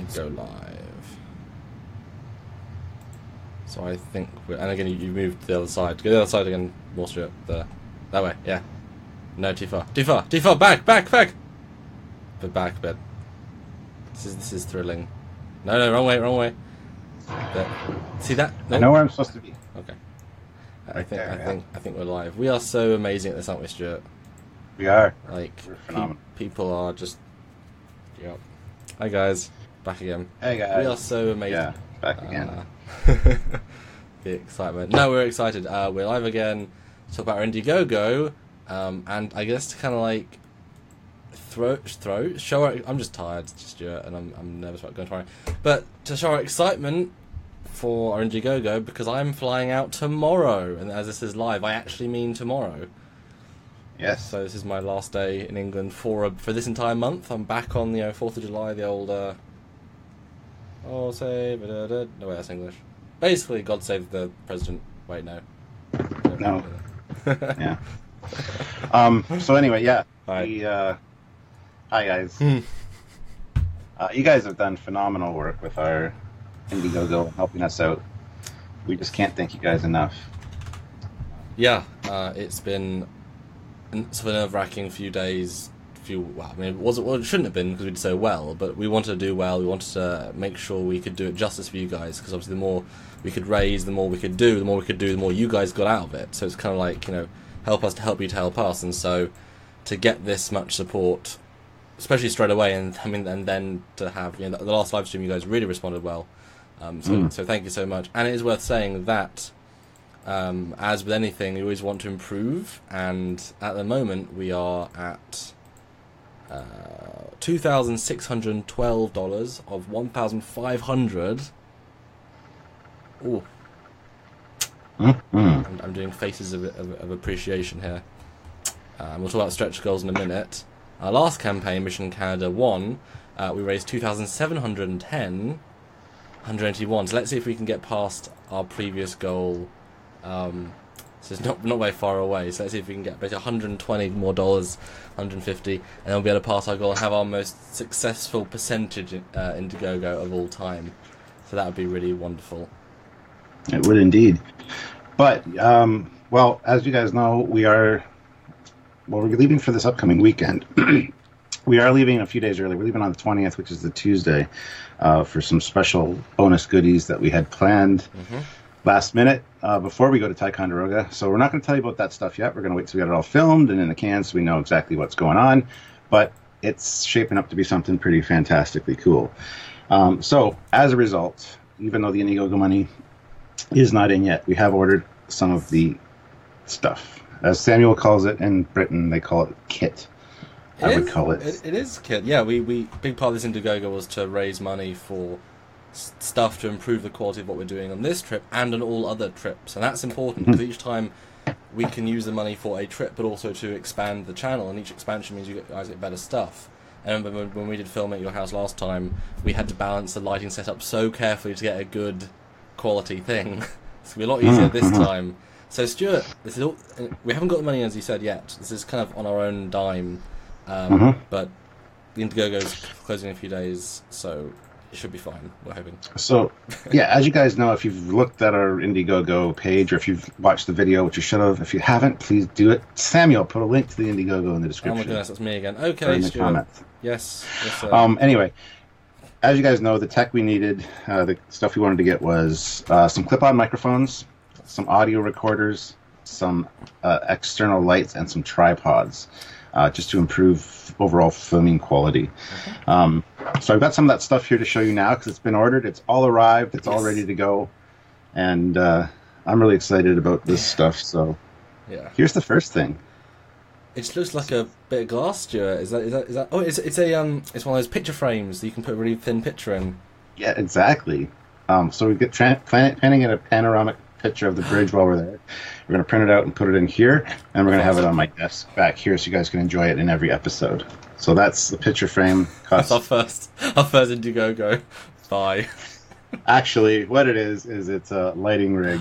me go live. So I think and again you moved to the other side. Go to the other side again, more straight there. That way, yeah. No, too far. Too far! Too far! Back! But back, but this is thrilling. No, wrong way. But, see that? No. I know where I'm supposed to be. Okay. I think we're live. We are so amazing at this, aren't we, Stuart? We are. Like, we're phenomenal. People are just. Yep. Hi guys, back again. Hey guys. We are so amazing. Yeah, back again. The excitement. No, we're excited. We're live again. Talk about our Indiegogo, and I guess to kind of like show our. I'm just tired, Stuart, and I'm nervous about going tomorrow. But to show our excitement for our Indiegogo, because I'm flying out tomorrow, and as this is live, I actually mean tomorrow. Yes. So this is my last day in England for this entire month. I'm back on the 4th of July, the old. No wait, that's English. Basically, God save the president. Wait, no. No. Yeah. So anyway, yeah. Hi. Hi guys. You guys have done phenomenal work with our Indiegogo, helping us out. We just can't thank you guys enough. Yeah, it's been sort of nerve-wracking few days. It shouldn't have been because we did so well, but we wanted to do well. We wanted to make sure we could do it justice for you guys, because obviously the more we could raise, the more we could do, the more you guys got out of it. So it's kind of like, help us to help you to help us, and so to get this much support, especially straight away, and then to have the last live stream, you guys really responded well. So thank you so much. And it is worth saying that, as with anything, you always want to improve, and at the moment we are at $2,612 of $1,500. Ooh. I'm doing faces of appreciation here. We'll talk about stretch goals in a minute. Our last campaign, Mission Canada 1, we raised $2,710, 181. So let's see if we can get past our previous goal. So it's not very far away. So let's see if we can get basically $120 more, 150, and then we'll be able to pass our goal and have our most successful percentage Indiegogo of all time. So that would be really wonderful. It would indeed. But well, as you guys know, we're leaving for this upcoming weekend. We are leaving a few days early. We're leaving on the 20th, which is the Tuesday, for some special bonus goodies that we had planned last minute before we go to Ticonderoga. So we're not going to tell you about that stuff yet. We're going to wait till we get it all filmed and in the can so we know exactly what's going on. But it's shaping up to be something pretty fantastically cool. So as a result, even though the Indiegogo money is not in yet, we have ordered some of the stuff. As Samuel calls it in Britain, they call it kit. I would call it. It is kit. Yeah, we big part of this Indiegogo was to raise money for stuff to improve the quality of what we're doing on this trip and on all other trips, and that's important because each time we can use the money for a trip, but also to expand the channel, and each expansion means you guys get better stuff. And when we did film at your house last time, we had to balance the lighting setup so carefully to get a good quality thing. It's going to be a lot easier this time. So Stuart, this is all, we haven't got the money as you said yet. This is kind of on our own dime, but the Indiegogo's closing in a few days, so it should be fine, we're hoping. So, yeah, as you guys know, if you've looked at our Indiegogo page, or if you've watched the video, which you should have, if you haven't, please do it. Samuel, put a link to the Indiegogo in the description. Oh my goodness, that's me again. Okay, in the Stuart. comments. Yes. Anyway, as you guys know, the tech we needed, the stuff we wanted to get was some clip-on microphones, some audio recorders, some external lights, and some tripods, just to improve overall filming quality. So I've got some of that stuff here to show you now because it's been ordered. It's all arrived. It's all ready to go. And I'm really excited about this stuff. So here's the first thing. It just looks like a bit of glass, Stuart. Is that? Oh, it's one of those picture frames that you can put a really thin picture in. Yeah, exactly. So we get planning in a panoramic picture of the bridge while we're there. We're going to print it out and put it in here, and we're going to have it on my desk back here so you guys can enjoy it in every episode. So that's the picture frame. That's our first Indiegogo. Bye. Actually, what it is it's a lighting rig.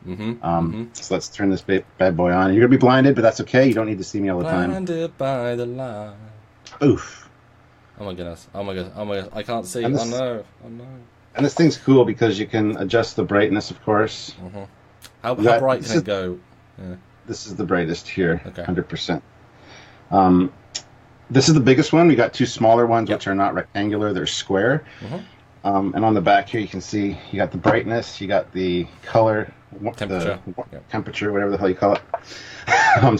So let's turn this bad boy on. You're going to be blinded, but that's okay. You don't need to see me all the time. Blinded by the light. Oof. Oh my goodness. Oh my goodness. Oh my goodness. I can't see. And Oh no. Oh no. And this thing's cool because you can adjust the brightness, of course. Mm-hmm. How bright can it go? Yeah. This is the brightest here, Okay. 100%. This is the biggest one. We got two smaller ones, which are not rectangular; they're square. Mm-hmm. And on the back here, you can see you got the brightness, you got the color, Temperature. temperature, whatever the hell you call it.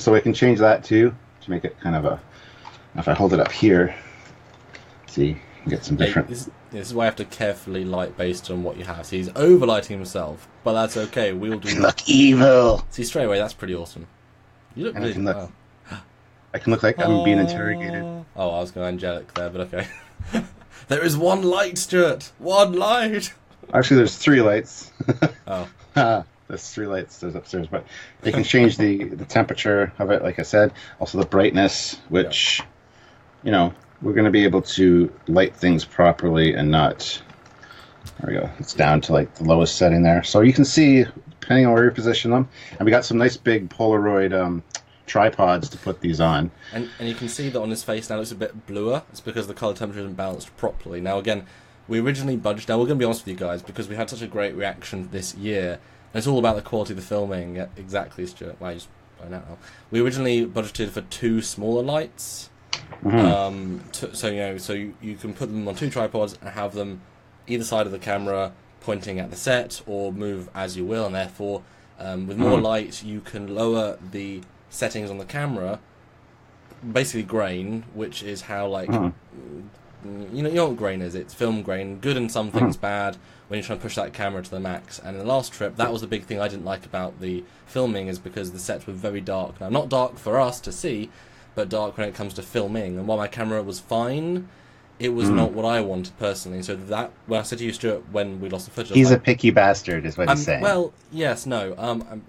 So we can change that too to make it kind of a. If I hold it up here, see, you get some different. This is why I have to carefully light based on what you have. See, he's overlighting himself, but that's okay. We'll do. Look evil. See, straight away, that's pretty awesome. You look really. I can look like I'm being interrogated. Oh, I was going angelic there, but okay. There is one light, Stuart. One light. Actually, there's three lights. Oh. There's three lights. There's upstairs, but you can change the temperature of it. Like I said, also the brightness, which we're going to be able to light things properly and not. There we go. It's down to like the lowest setting there, so you can see depending on where you position them. And we got some nice big Polaroid tripods to put these on. And you can see that on his face now it looks a bit bluer. It's because the colour temperature isn't balanced properly. Now again, we originally budgeted, now we're going to be honest with you guys, because we had such a great reaction this year, and it's all about the quality of the filming. Yeah, exactly, Stuart. Well, you just find out now. We originally budgeted for two smaller lights. Mm-hmm. So you can put them on two tripods and have them either side of the camera pointing at the set, or move as you will, and therefore with more light you can lower the settings on the camera, basically grain, which is how you know what grain is. It's film grain, good in some things, bad when you're trying to push that camera to the max. And in the last trip, that was the big thing I didn't like about the filming, is because the sets were very dark. Now, not dark for us to see, but dark when it comes to filming. And while my camera was fine, it was not what I wanted personally. So that, when I said to you, Stuart, when we lost the footage, he's a picky bastard, is what he's saying. Well, yes, no.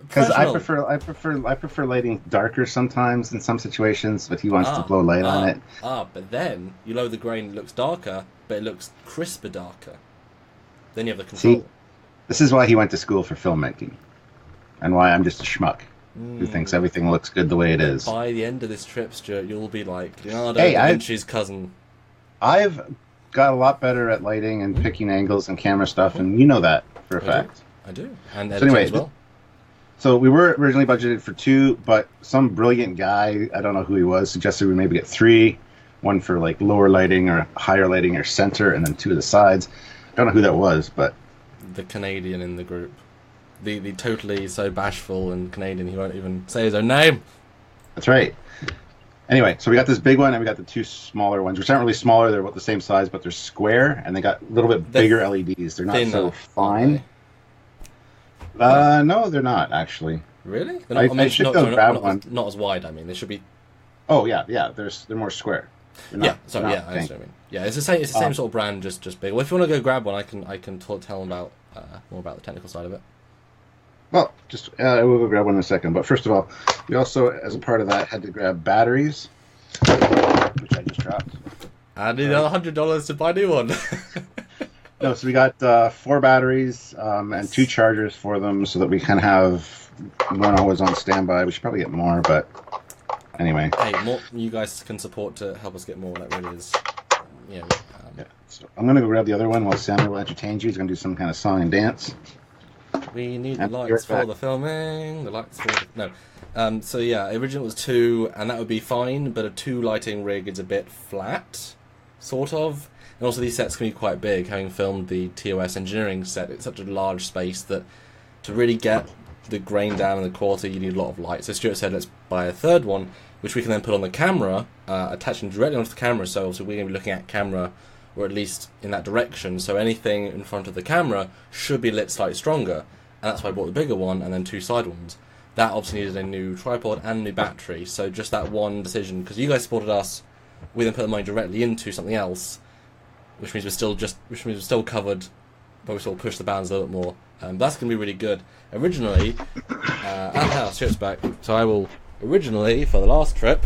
Because I prefer lighting darker sometimes in some situations, but he wants to blow light on it. But then you lower the grain, it looks darker, but it looks crisper darker. Then you have the control. See, this is why he went to school for filmmaking, and why I'm just a schmuck who thinks everything looks good the way it is. By the end of this trip, Stuart, you'll be like Leonardo da Vinci's cousin. I've got a lot better at lighting and picking angles and camera stuff, and you know that for a fact. I do. And so anyway, as well. So we were originally budgeted for two, but some brilliant guy, I don't know who he was, suggested we maybe get three. One for like lower lighting or higher lighting or center, and then two of the sides. I don't know who that was, but... The Canadian in the group. The totally so bashful and Canadian he won't even say his own name. That's right. Anyway, so we got this big one, and we got the two smaller ones, which aren't really smaller. They're about the same size, but they're square, and they got a little bit bigger LEDs. They're not so fine. No, they're not, actually. Really? I should go grab one. Not as wide, I mean. They should be... Oh, yeah. They're more square. I understand what I mean. Yeah, it's the same sort of brand, just big. Well, if you want to go grab one, I can tell them about more about the technical side of it. Well, we'll go grab one in a second. But first of all, we also, as a part of that, had to grab batteries, which I just dropped. I need another $100 to buy a new one. No, so we got 4 batteries and 2 chargers for them, so that we can have one always on standby. We should probably get more, but anyway. Hey, more you guys can support to help us get more. That really is, yeah. So I'm gonna go grab the other one while Samuel entertains you. He's gonna do some kind of song and dance. We need the lights for the filming. The lights for no. So yeah, originally it was 2, and that would be fine. But a 2 lighting rig is a bit flat, sort of. And also these sets can be quite big. Having filmed the TOS engineering set, it's such a large space that to really get the grain down and the quality, you need a lot of light. So Stuart said, let's buy a third one, which we can then put on the camera, attaching directly onto the camera. So we're going to be looking at camera, or at least in that direction. So anything in front of the camera should be lit slightly stronger. And that's why I bought the bigger one and then 2 side ones. That obviously needed a new tripod and a new battery. So just that one decision, because you guys supported us, we then put the money directly into something else, which means we're still covered, but we still push the bounds a little bit more. That's going to be really good. Originally, Stuart's back. So originally, for the last trip,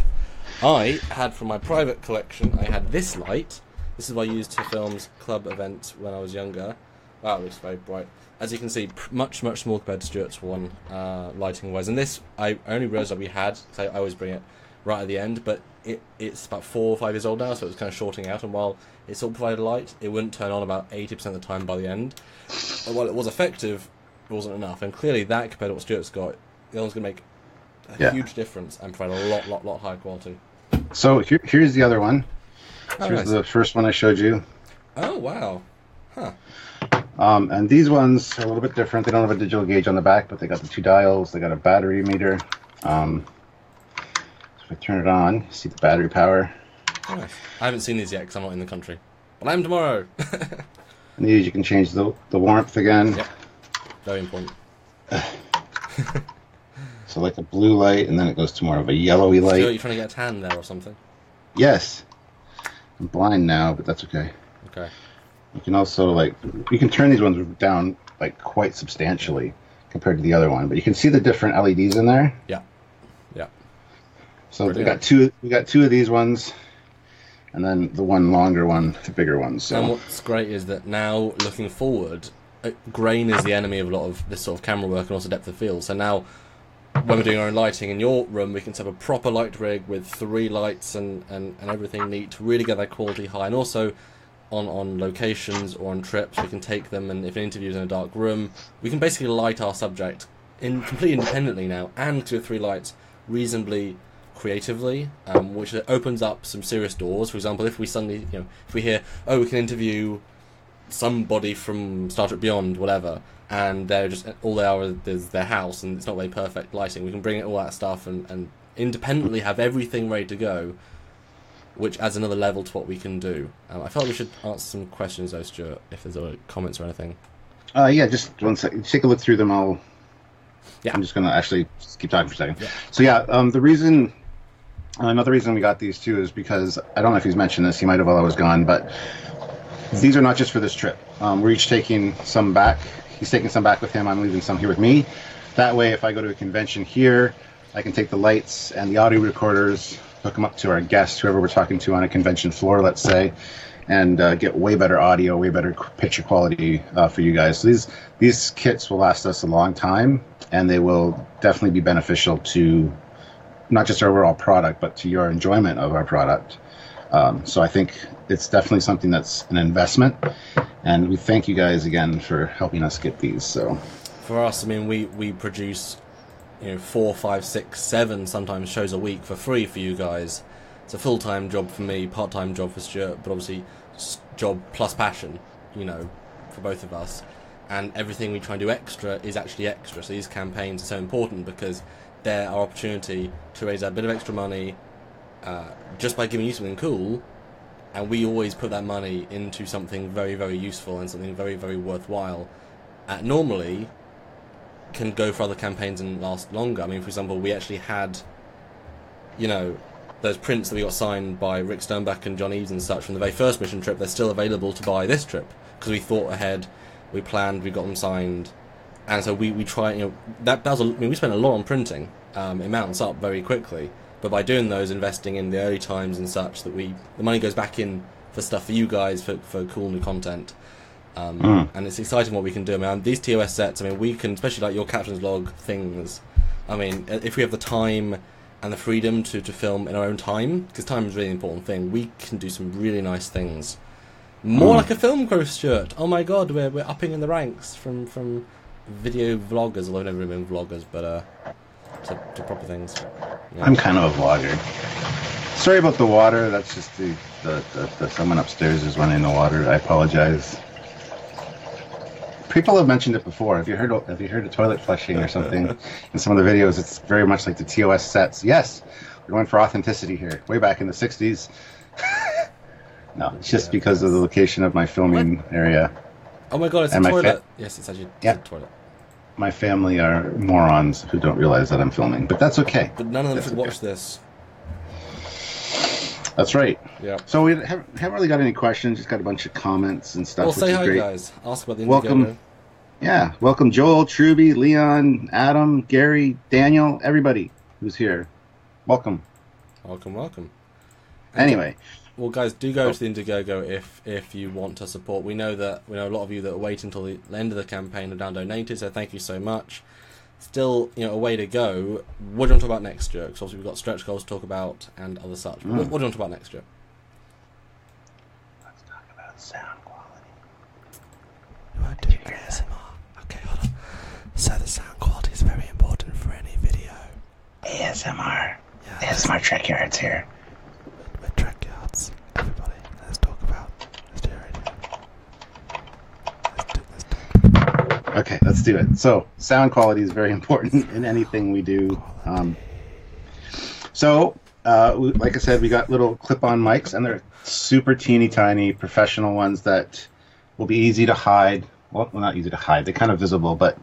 I had from my private collection, I had this light. This is what I used to film club events when I was younger. Wow, it looks very bright. As you can see, much smaller compared to Stuart's one, lighting-wise. And this, I only realised that we had, because I always bring it, right at the end, but it's about 4 or 5 years old now, so it's kind of shorting out, and while it sort of provided light, it wouldn't turn on about 80% of the time by the end. But while it was effective, it wasn't enough, and clearly that, compared to what Stuart's got, the other one's going to make a huge difference and provide a lot higher quality. So here's the other one. Oh, here's nice. the first one I showed you. Oh, wow. Huh. And these ones are a little bit different. They don't have a digital gauge on the back, but they got the 2 dials. They got a battery meter. So if I turn it on, you see the battery power. Oh, nice. I haven't seen these yet because I'm not in the country. But I am tomorrow. And these, you can change the warmth again. Yep. Very important. So like a blue light, and then it goes to more of a yellowy light. Stuart, you trying to get a tan there or something? Yes. I'm blind now, but that's okay. Okay. You can also, you can turn these ones down, quite substantially compared to the other one. But you can see the different LEDs in there. Yeah. Yeah. So we got two of these ones, and then the one longer one, the bigger one. So. And what's great is that now, looking forward, grain is the enemy of a lot of this sort of camera work and also depth of field. So now, when we're doing our own lighting in your room, we can set up a proper light rig with 3 lights and everything neat to really get that quality high. And also, on locations or on trips, we can take them, and if an interview's in a dark room, we can basically light our subject completely independently now, and with 3 lights, reasonably creatively, which opens up some serious doors. For example, if we suddenly, if we hear, we can interview somebody from Star Trek Beyond, whatever, and they're just, all they are is their house, and it's not very perfect lighting, we can bring all that stuff and independently have everything ready to go, which adds another level to what we can do. I felt we should answer some questions though, Stuart, if there's other comments or anything. Yeah, just 1 second. Take a look through them. I'm just going to actually just keep talking for a second. Yeah. So the reason, another reason we got these two is because, I don't know if he's mentioned this, he might have while I was gone, but these are not just for this trip. We're each taking some back. He's taking some back with him. I'm leaving some here with me. That way, if I go to a convention here, I can take the lights and the audio recorders, hook them up to our guests, whoever we're talking to on a convention floor, let's say, and get way better audio, way better picture quality for you guys. So these kits will last us a long time, and they will definitely be beneficial to not just our overall product, but to your enjoyment of our product. So I think it's definitely something that's an investment, and we thank you guys again for helping us get these. So For us, I mean, we produce 4, 5, 6, 7 sometimes shows a week for free for you guys. It's a full-time job for me, part-time job for Stuart, but obviously job plus passion, for both of us. And everything we try and do extra is actually extra. So these campaigns are so important because they're our opportunity to raise a bit of extra money just by giving you something cool. And we always put that money into something very, very useful and something very, very worthwhile. Normally can go for other campaigns and last longer. I mean, for example, we actually had, those prints that we got signed by Rick Sternbach and John Eves and such from the very first mission trip. They're still available to buy this trip because we thought ahead, we planned, we got them signed, and so we try. We spent a lot on printing. It mounts up very quickly, but by doing those, investing in the early times and such, that the money goes back in for stuff for you guys for cool new content. And it's exciting what we can do. I mean, these TOS sets, we can, especially like your captain's log things, if we have the time and the freedom to film in our own time, because time is a really important thing, we can do some really nice things. More like a film crew, Stuart. Oh my god, we're upping in the ranks from video vloggers, although I've never really been vloggers, but to proper things. Yeah. I'm kind of a vlogger. Sorry about the water. That's just the someone upstairs is running the water. I apologize. People have mentioned it before. Have you heard of toilet flushing or something in some of the videos? It's very much like the TOS sets. Yes, we're going for authenticity here. Way back in the 60s. No, it's just because of the location of my filming area. Oh my god, it's a toilet. Yes, it's actually a toilet. My family are morons who don't realize that I'm filming, but that's okay. But none of them should watch this. That's right. Yeah. So we haven't really got any questions. Just got a bunch of comments and stuff. Well, say hi, great. guys. Ask about the Indiegogo. Welcome. Yeah, welcome Joel, Truby, Leon, Adam, Gary, Daniel, everybody who's here. Welcome. Welcome. Anyway. Well, guys, do go to the Indiegogo if you want to support. We know a lot of you that wait until the end of the campaign have down donated, so thank you so much. still, a way to go. What do you want to talk about next year? Because obviously we've got stretch goals to talk about and other such. What do you want to talk about next year? Let's talk about sound quality. You want to do ASMR? Okay, hold on. So the sound quality is very important for any video. ASMR. Yeah, ASMR Trekyards here. We're Trekyards. Everybody, let's talk about. Let's do radio. Okay, let's do it. So, sound quality is very important in anything we do. Like I said, we got little clip-on mics, and they're super teeny tiny professional ones that will be easy to hide. Well, not easy to hide. They're kind of visible, but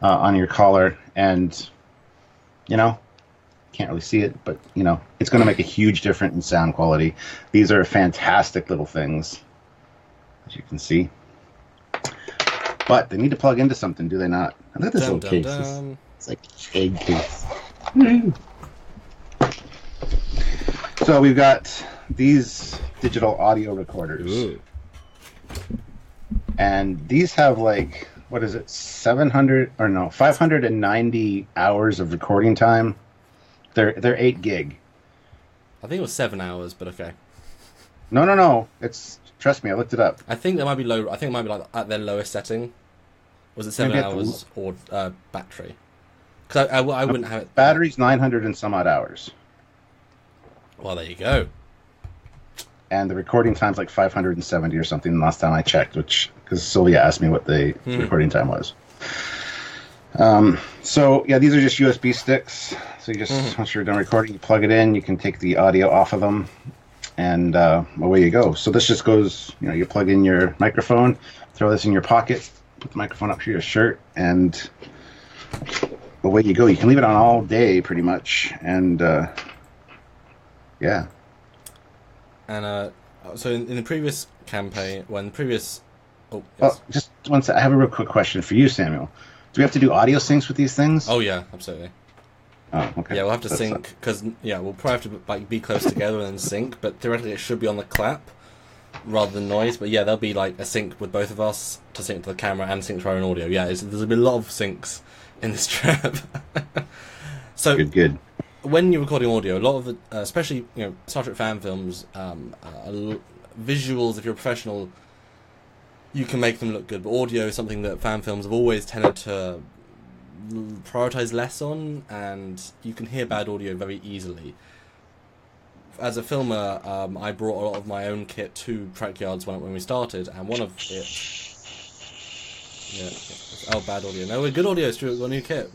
on your collar, and can't really see it, but it's going to make a huge difference in sound quality. These are fantastic little things, as you can see. But they need to plug into something, do they not? I look at this little case. It's like a egg case. So we've got these digital audio recorders. Ooh. And these have 590 hours of recording time. They're 8 gig. I think it was 7 hours, but okay. No. Trust me, I looked it up. I think they might be low. I think it might be at their lowest setting. Was it 7 hours or battery? Because I wouldn't have it. Battery's 900 and some odd hours. Well, there you go. And the recording time's 570 or something last time I checked, because Sylvia asked me what the recording time was. These are just USB sticks. So you just, once you're done recording, you plug it in, you can take the audio off of them, and away you go. So this just goes, you plug in your microphone, throw this in your pocket, put the microphone up to your shirt, and away you go. You can leave it on all day, pretty much, and yeah. And so in the previous campaign, just one second. I have a real quick question for you, Samuel. Do we have to do audio syncs with these things? Oh yeah, absolutely. Oh, okay. Yeah, we'll have to sync because we'll probably have to be close together and then sync. But theoretically, it should be on the clap rather than noise. But yeah, there'll be a sync with both of us to sync to the camera and sync to our own audio. Yeah, there's been a lot of syncs in this trip. So good. When you're recording audio, a lot of it, especially Star Trek fan films, visuals. If you're a professional, you can make them look good. But audio is something that fan films have always tended to prioritize less on, and you can hear bad audio very easily. As a filmer, I brought a lot of my own kit to Trekyards when we started, and one of it. Yeah, bad audio. No, we're good audio, Stuart. We've got a new kit.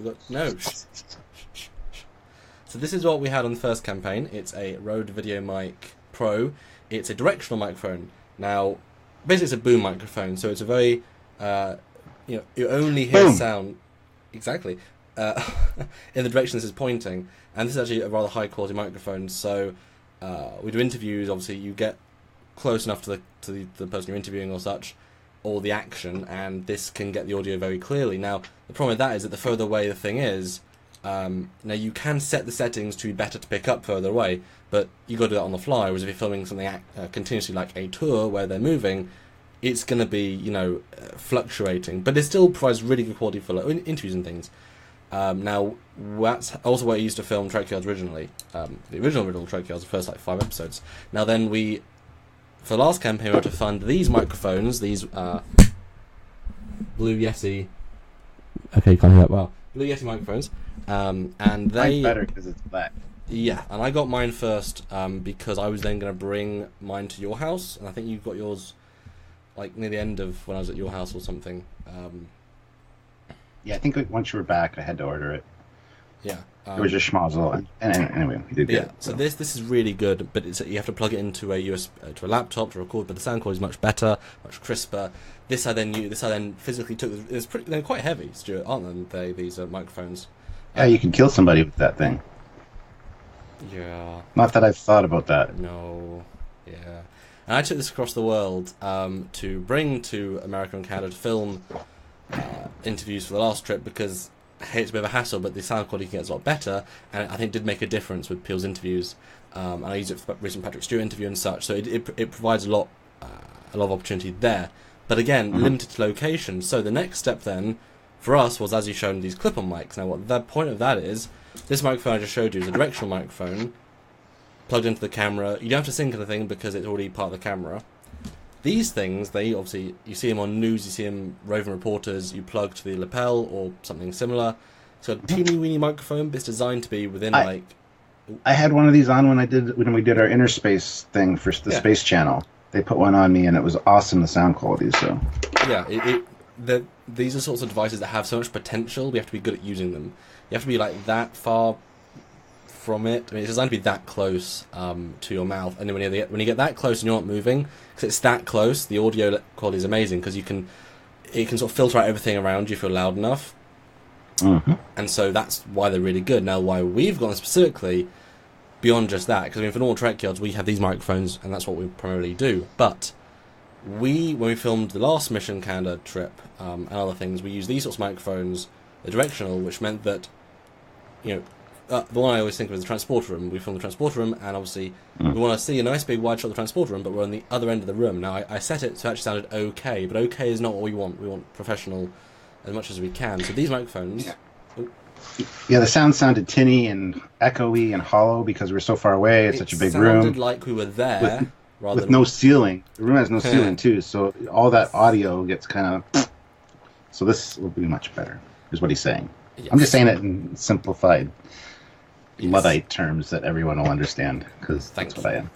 So this is what we had on the first campaign. It's a Rode Video Mic Pro. It's a directional microphone. Now, basically it's a boom microphone, so it's a very, you only hear sound, exactly, in the direction this is pointing, and this is actually a rather high quality microphone, so we do interviews, obviously you get close enough to the person you're interviewing or such, or the action, and this can get the audio very clearly. Now, the problem with that is that the further away the thing is, now you can set the settings to be better to pick up further away, but you got to do that on the fly. Whereas if you're filming something continuously like a tour where they're moving, it's going to be fluctuating, but it still provides really good quality for interviews and things. Now that's also where I used to film Trekyards originally. The original Trekyards, the first 5 episodes. Now then for the last campaign we had to fund these microphones, these Blue Yeti. Okay, you can't hear that well. Blue Yeti microphones. And they mine's better because it's black. Yeah, and I got mine first because I was then going to bring mine to your house, and I think you got yours near the end of when I was at your house or something. Yeah, I think once you were back, I had to order it. Yeah, it was just schmozzle, and anyway, we did good. Yeah, so this is really good, but you have to plug it into a USB to a laptop to record. But the sound quality is much better, much crisper. This I then physically took. They're quite heavy, Stuart, aren't they? These microphones. Yeah, you can kill somebody with that thing. Yeah. Not that I've thought about that. No. Yeah. And I took this across the world to bring to America and Canada to film interviews for the last trip because it's a bit of a hassle, but the sound quality gets a lot better, and I think it did make a difference with Peel's interviews. And I used it for the recent Patrick Stewart interview and such, so it provides a lot of opportunity there. But again, limited to location. So the next step then for us was, as you shown, these clip-on mics. Now, what the point of that is, this microphone I just showed you is a directional microphone plugged into the camera. You don't have to sync anything because it's already part of the camera. These things, they obviously, you see them on news, you see them roving reporters, you plug to the lapel or something similar. It's got a teeny weeny microphone, but it's designed to be within I had one of these on when we did our inner space thing for the Space Channel. They put one on me, and it was awesome, the sound quality. So yeah, these are sorts of devices that have so much potential. We have to be good at using them. You have to be like that far from it. I mean, it's designed to be that close to your mouth, and then when you get that close and you're not moving, because it's that close, the audio quality is amazing because it can sort of filter out everything around you if you're loud enough. Mm-hmm. And so that's why they're really good. Now, why we've gone specifically beyond just that, because I mean, for normal Trekyards, we have these microphones, and that's what we primarily do. But when we filmed the last Mission Canada trip and other things, we used these sorts of microphones, the directional, which meant that, you know, the one I always think of is the transporter room. We filmed the transporter room, and obviously we want to see a nice big wide shot of the transporter room, but we're on the other end of the room. Now, I set it so it actually sounded okay, but okay is not what we want. We want professional as much as we can. So these microphones... Yeah, the sound sounded tinny and echoey and hollow because we're so far away. It's such a big room. It sounded like we were there. With no ceiling. The room has no ceiling, too, so all that audio gets kind of... So this will be much better, is what he's saying. Yes. I'm just saying it in simplified Luddite terms that everyone will understand, because that's what I am.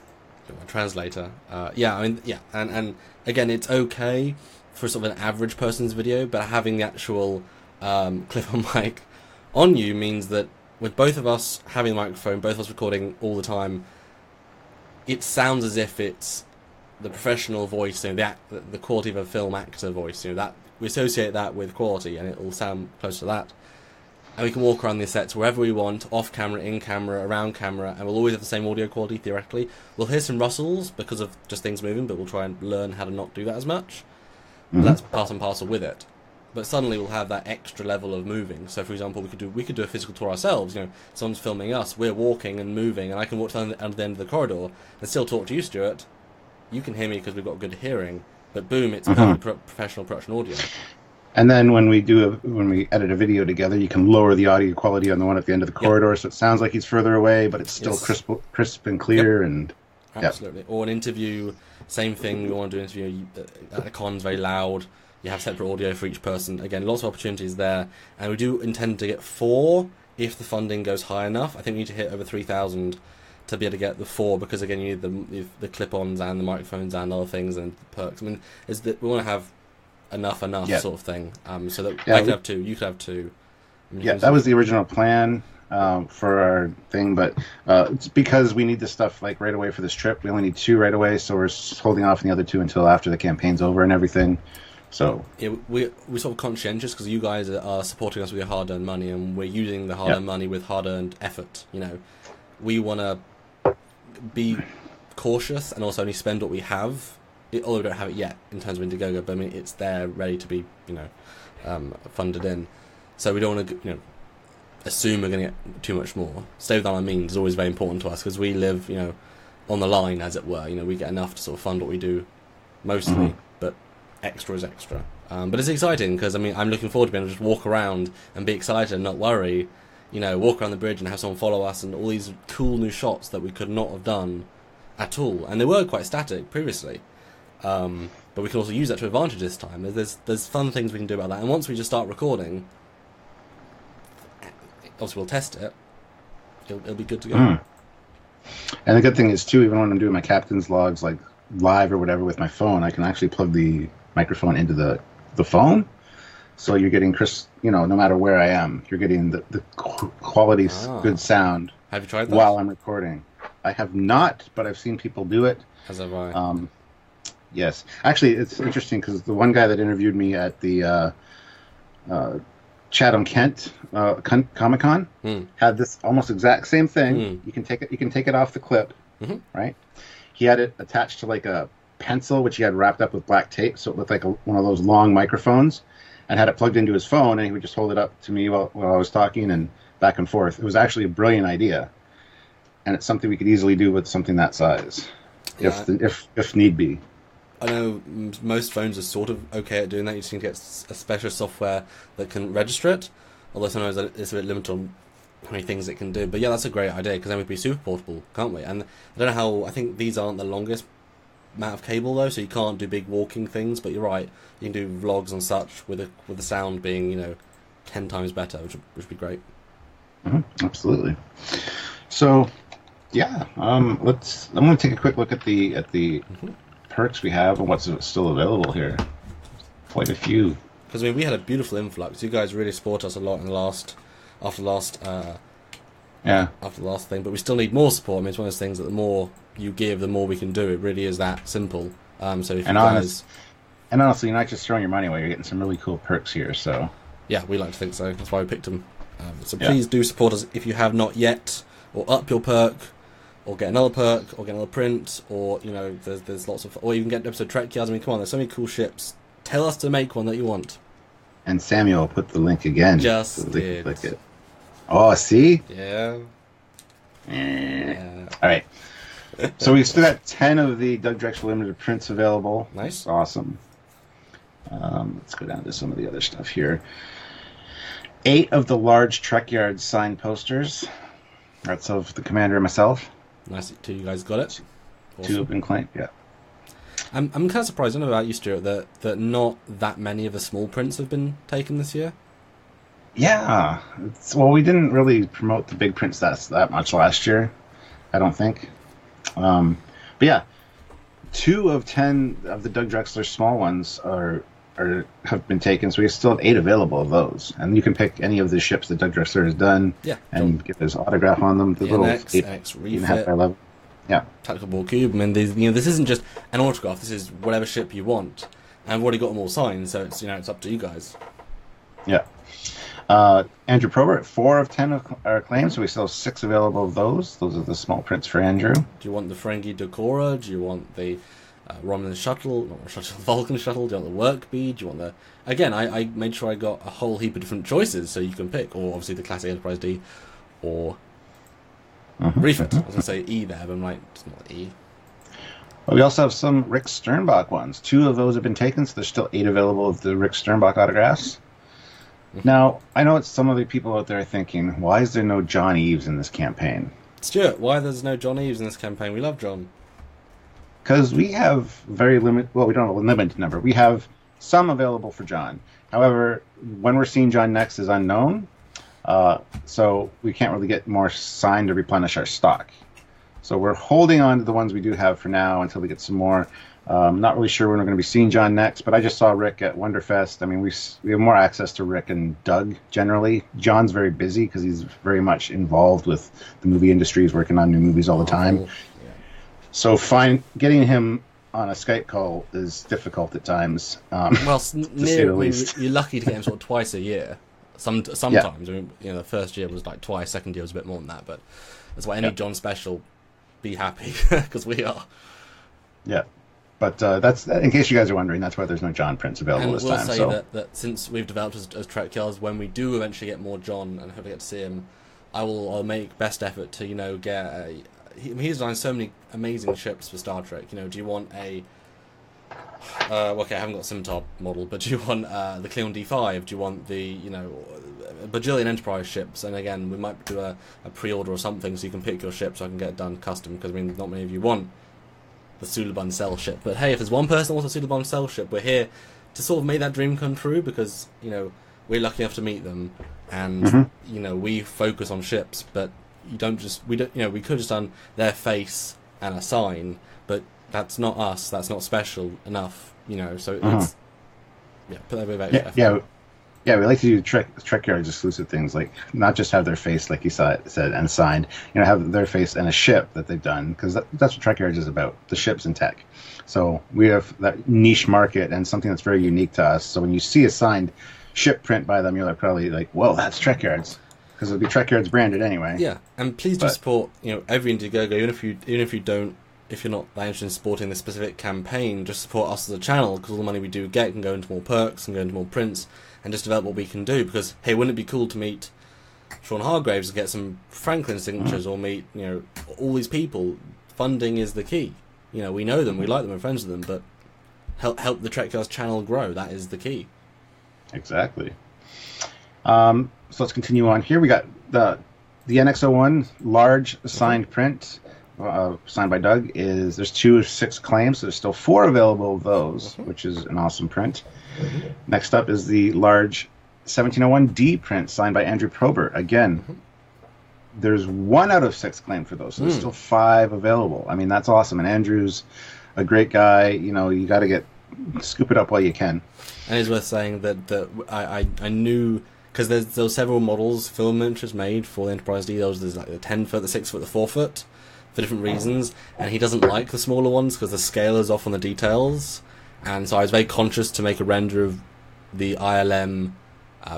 A translator. And again, it's okay for sort of an average person's video, but having the actual clip-on mic on you means that with both of us having the microphone, both of us recording all the time, it sounds as if it's the professional voice, you know, the quality of a film actor voice. You know, that we associate that with quality, and it will sound close to that. And we can walk around the sets wherever we want, off camera, in camera, around camera, and we'll always have the same audio quality, theoretically. We'll hear some rustles because of just things moving, but we'll try and learn how to not do that as much. Mm-hmm. That's part and parcel with it. But suddenly we'll have that extra level of moving. So, for example, we could do a physical tour ourselves. You know, someone's filming us, we're walking and moving, and I can walk to the end of the corridor and still talk to you, Stuart. You can hear me because we've got good hearing, but boom, it's professional production audio. And then when we edit a video together, you can lower the audio quality on the one at the end of the corridor, so it sounds like he's further away, but it's still crisp and clear. And absolutely. Or an interview, same thing. We want to do an interview at the con's very loud. You have separate audio for each person. Again, lots of opportunities there, and we do intend to get 4 if the funding goes high enough. I think we need to hit over 3,000 to be able to get the 4, because again, you need the clip-ons and the microphones and other things and the perks. I mean, we want to have enough sort of thing, so that I could have 2, you could have 2. I mean, that was the original plan for our thing, but it's because we need this stuff like right away for this trip. We only need 2 right away, so we're holding off on the other 2 until after the campaign's over and everything. So yeah, we're sort of conscientious because you guys are supporting us with your hard-earned money, and we're using the hard-earned money with hard-earned effort. You know, we want to be cautious and also only spend what we have. Although we don't have it yet in terms of Indiegogo, but I mean it's there, ready to be, funded in. So we don't want to, assume we're going to get too much more. Stay within our means is always very important to us because we live, on the line, as it were. We get enough to sort of fund what we do, mostly, but extra is extra. But it's exciting because I'm looking forward to being able to just walk around and be excited and not worry. Walk around the bridge and have someone follow us and all these cool new shots that we could not have done at all, and they were quite static previously. But we can also use that to advantage this time. There's fun things we can do about that, and once we just start recording, obviously we'll test it. It'll be good to go. And the good thing is too, even when I'm doing my captain's logs like live or whatever with my phone, I can actually plug the microphone into the phone, so you're getting crisp. No matter where I am, you're getting the quality, good sound. Have you tried that while I'm recording? I have not, but I've seen people do it. As have I. Yes. Actually, it's interesting because the one guy that interviewed me at the Chatham Kent Comic-Con had this almost exact same thing. You can take it off the clip, right? He had it attached to like a pencil, which he had wrapped up with black tape, so it looked like one of those long microphones, and had it plugged into his phone, and he would just hold it up to me while I was talking and back and forth. It was actually a brilliant idea, and it's something we could easily do with something that size, if need be. I know most phones are sort of okay at doing that. You just need to get a special software that can register it. Although sometimes it's a bit limited on how many things it can do. But yeah, that's a great idea, because then we'd be super portable, can't we? And I don't know how. I think these aren't the longest amount of cable though, so you can't do big walking things. But you're right, you can do vlogs and such with the sound being 10 times better, which would be great. Absolutely. So yeah, I'm going to take a quick look at the perks we have and what's still available here. Quite a few. Because we had a beautiful influx. You guys really support us a lot in after the last thing, but we still need more support. I mean, it's one of those things that the more you give, the more we can do. It really is that simple. So if honestly, you're not just throwing your money away. You're getting some really cool perks here. So yeah, we like to think so. That's why we picked them. So please do support us if you have not yet, or up your perk, or get another perk, or get another print, or there's lots of, or even get episode Trekyards. I mean, come on, there's so many cool ships. Tell us to make one that you want. And Samuel put the link again. Just so did. Click it. Oh, see? Yeah. All right. So we still got 10 of the Doug Drexler limited prints available. Nice. Awesome. Let's go down to some of the other stuff here. 8 of the large Trekyards signed posters. That's of the commander and myself. Nice. 2 you guys got it. Awesome. 2 have been claimed, yeah. I'm kind of surprised, I don't know about you, Stuart, that not that many of the small prints have been taken this year. Yeah. Well, we didn't really promote the big prints that much last year, I don't think. But yeah, 2 of 10 of the Doug Drexler small ones have been taken, so we still have 8 available of those. And you can pick any of the ships that Doug Drexler has done, and get his autograph on them. The NX refit. Level. Yeah. Tactical Ball Cube. I mean, this isn't just an autograph. This is whatever ship you want. And I've already got them all signed, so it's it's up to you guys. Yeah. Andrew Probert, 4 of 10 are claimed, so we still have 6 available of those. Those are the small prints for Andrew. Do you want the Ferengi Decora? Do you want the Romulan shuttle? Not shuttle, Vulcan shuttle? Do you want the work bead? Do you want the... Again, I made sure I got a whole heap of different choices, so you can pick. Or obviously the classic Enterprise D, or refit. I was going to say E there, but I'm like, it's not E. Well, we also have some Rick Sternbach ones. 2 of those have been taken, so there's still 8 available of the Rick Sternbach autographs. Now, I know it's some of the people out there thinking, why is there no John Eves in this campaign? Stuart, why there's no John Eves in this campaign? We love John. Because we have very limited... Well, we don't have a limited number. We have some available for John. However, when we're seeing John next is unknown, so we can't really get more signed to replenish our stock. So we're holding on to the ones we do have for now until we get some more. Not really sure when we're going to be seeing John next, but I just saw Rick at Wonderfest. I mean, we have more access to Rick and Doug generally. John's very busy because he's very much involved with the movie industry. He's working on new movies all the time. Yeah. So getting him on a Skype call is difficult at times. Well, you're lucky to get him sort of twice a year. Sometimes, I mean, the first year was like twice, second year was a bit more than that, but that's why any John special, be happy, because we are. Yeah. But that's, in case you guys are wondering, that's why there's no John prints available this time. And we'll say that since we've developed as Trekyards, when we do eventually get more John and hopefully get to see him, I'll make best effort to get he's designed so many amazing ships for Star Trek. Do you want a okay, I haven't got a Scimitar model, but do you want the Cleon D5? Do you want the a bajillion Enterprise ships? And again, we might do a pre-order or something so you can pick your ship so I can get it done custom, because I mean, not many of you want the Suliban Cell ship. But hey, if there's one person that wants a Suliban Cell ship, we're here to sort of make that dream come true, because we're lucky enough to meet them, and we focus on ships. But we could have just done their face and a sign, but that's not us. That's not special enough. So it's put that bit of extra effort. Yeah, we like to do Trekyards exclusive things, like not just have their face, like you said, and signed. Have their face and a ship that they've done, because that's what Trekyards is about, the ships and tech. So we have that niche market and something that's very unique to us. So when you see a signed ship print by them, you're probably like, "Whoa, that's Trekyards," because it'll be Trekyards branded anyway. Yeah, and please do support every Indiegogo, even if you're not that interested in supporting this specific campaign, just support us as a channel, because all the money we do get can go into more perks and go into more prints, and just develop what we can do. Because hey, wouldn't it be cool to meet Sean Hargraves and get some Franklin signatures, or meet all these people? Funding is the key. We know them, we like them, we're friends with them, but help the Trekyards channel grow. That is the key. Exactly. So let's continue on here. We got the NX-01 large signed print, signed by Doug. There's 2 of 6 claims, so there's still 4 available of those, which is an awesome print. Next up is the large 1701D print signed by Andrew Prober. Again, there's 1 out of 6 claimed for those, so there's still 5 available. I mean, that's awesome. And Andrew's a great guy. You know, you got to scoop it up while you can. And it's worth saying that I knew, because there were several models film miniatures made for the Enterprise D. There's like the 10 foot, the 6 foot, the 4 foot, for different reasons. And he doesn't like the smaller ones because the scale is off on the details. And so I was very conscious to make a render of the ILM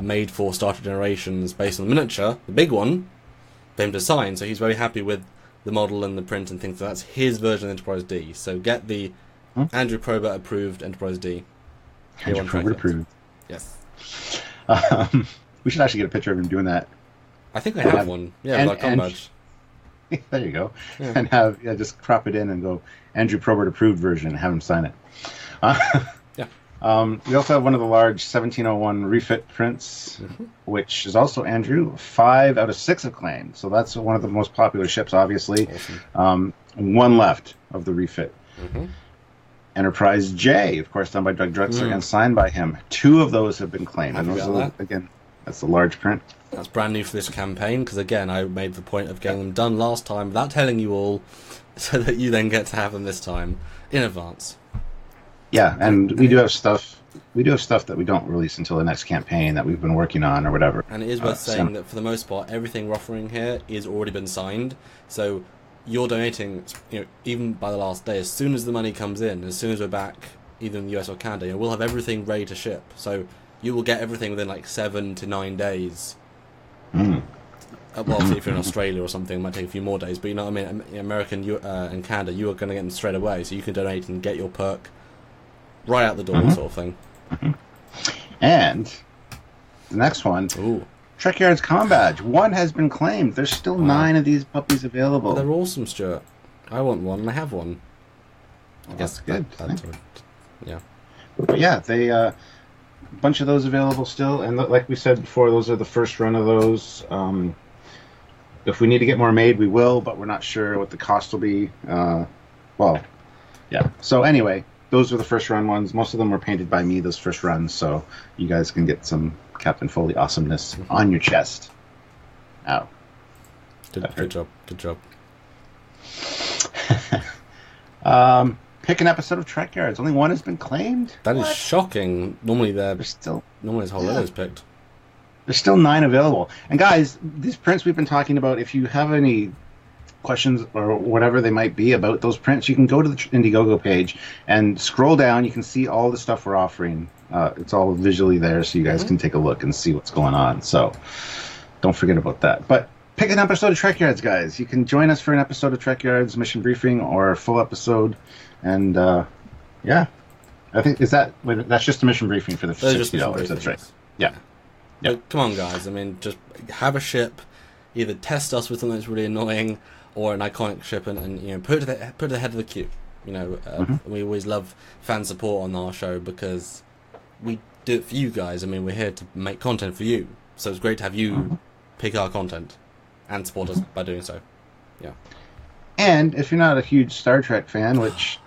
made for starter generations based on the miniature, the big one, for him to sign. So he's very happy with the model and the print and things. So that's his version of Enterprise D. So get the Andrew Prober approved Enterprise D. Andrew Prober approved. Yes. We should actually get a picture of him doing that. I think I have one. Yeah, like badge. There you go. Yeah. And just crop it in and go Andrew Prober approved version and have him sign it. We also have one of the large 1701 refit prints, which is also Andrew. 5 out of 6 have claimed, so that's one of the most popular ships, obviously. Awesome. 1 left of the refit. Enterprise J, of course, done by Doug Drexler and signed by him. 2 of those have been claimed. And those are, again, that's the large print. That's brand new for this campaign, because again, I made the point of getting them done last time without telling you all, so that you then get to have them this time in advance. Yeah, and we do have stuff. We do have stuff that we don't release until the next campaign that we've been working on or whatever. And it is worth saying that for the most part, everything we're offering here is already been signed. So you're donating, even by the last day. As soon as the money comes in, as soon as we're back, either in the US or Canada, we'll have everything ready to ship. So you will get everything within like 7 to 9 days. Well, obviously, if you're in Australia or something, it might take a few more days. But you know what I mean? America and Canada, you are going to get them straight away. So you can donate and get your perk right out the door, sort of thing. And the next one, Trekyards Com Badge. 1 has been claimed. There's still 9 of these puppies available. They're awesome, Stuart. I want one, and I have one. I guess that's good. Yeah. But yeah, a bunch of those available still. And like we said before, those are the first run of those. If we need to get more made, we will, but we're not sure what the cost will be. So anyway, those are the first run ones. Most of them were painted by me, those first runs, so you guys can get some Captain Foley awesomeness on your chest. Ow. Good job. Pick an episode of Trekyards. Only 1 has been claimed? That is shocking. Normally there's a whole lot is picked. There's still 9 available. And guys, these prints we've been talking about, if you have any questions or whatever they might be about those prints, you can go to the Indiegogo page and scroll down. You can see all the stuff we're offering. It's all visually there, so you guys can take a look and see what's going on. So don't forget about that. But pick an episode of Trekyards, guys. You can join us for an episode of Trekyards Mission Briefing or a full episode. And I think that's just a mission briefing for the $60. That's right. Yeah. But come on, guys. I mean, just have a ship. Either test us with something that's really annoying, or an iconic ship, and put it at the head of the queue. We always love fan support on our show because we do it for you guys. I mean, we're here to make content for you, so it's great to have you pick our content and support us by doing so. Yeah. And if you're not a huge Star Trek fan, which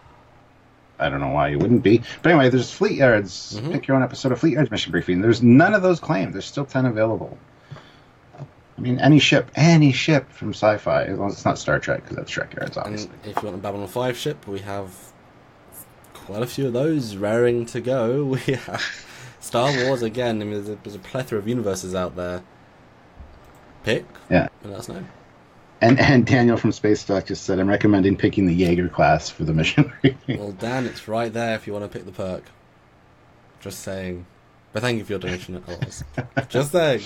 I don't know why you wouldn't be, but anyway, there's Fleet Yards. Pick your own episode of Fleet Yards Mission Briefing. There's none of those claimed. There's still 10 available. I mean, any ship from sci-fi, as long as it's not Star Trek, because that's Trekyards, obviously. And if you want a Babylon 5 ship, we have quite a few of those raring to go. We have Star Wars again. I mean, there's a plethora of universes out there. Pick. Yeah. And let us know. And Daniel from Space Talk just said, I'm recommending picking the Jaeger class for the mission. Well, Dan, it's right there if you want to pick the perk. Just saying. But thank you for your donation, Alice. Just saying.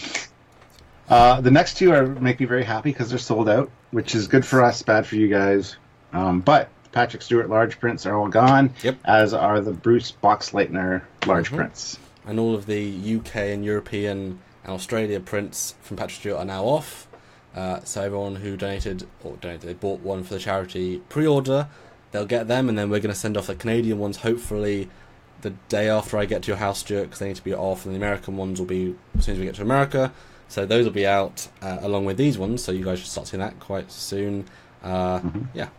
The next 2 make me very happy because they're sold out, which is good for us, bad for you guys. But Patrick Stewart large prints are all gone, as are the Bruce Boxleitner large prints. And all of the UK and European and Australia prints from Patrick Stewart are now off. So everyone who they bought one for the charity pre-order, they'll get them, and then we're going to send off the Canadian ones hopefully the day after I get to your house, Stuart, because they need to be off, and the American ones will be as soon as we get to America. So those will be out along with these ones, so you guys should start seeing that quite soon. Yeah.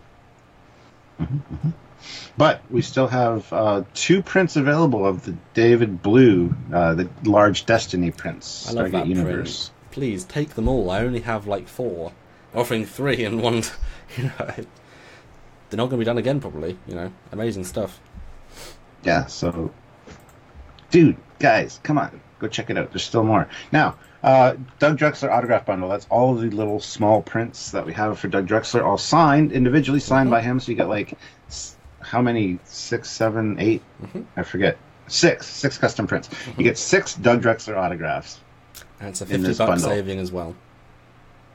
But we still have 2 prints available of the David Blue, the large Destiny prints. I love that Universe. print. Please take them all. I only have like 4. Offering 3 and 1. They're not going to be done again, probably. Amazing stuff. Yeah. So, dude, guys, come on, go check it out. There's still more now. Doug Drexler autograph bundle. That's all of the little small prints that we have for Doug Drexler, all signed, individually signed by him. So you get like how many? 6, 7, 8? I forget. 6 custom prints. You get 6 Doug Drexler autographs. And it's a $50 saving as well.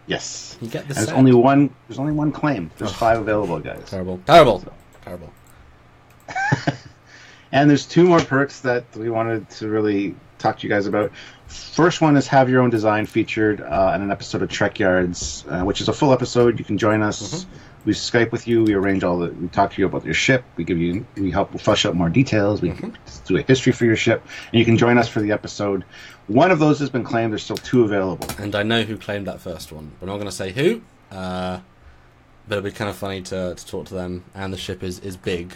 Yes. You get the There's only one claim. There's 5 available, guys. Terrible. And there's 2 more perks that we wanted to really talk to you guys about. First one is have your own design featured in an episode of Trekyards, which is a full episode. You can join us. We Skype with you. We arrange we talk to you about your ship. We help flesh out more details. We do a history for your ship, and you can join us for the episode. One of those has been claimed. There's still 2 available. And I know who claimed that first one. We're not going to say who, but it'll be kind of funny to talk to them. And the ship is big.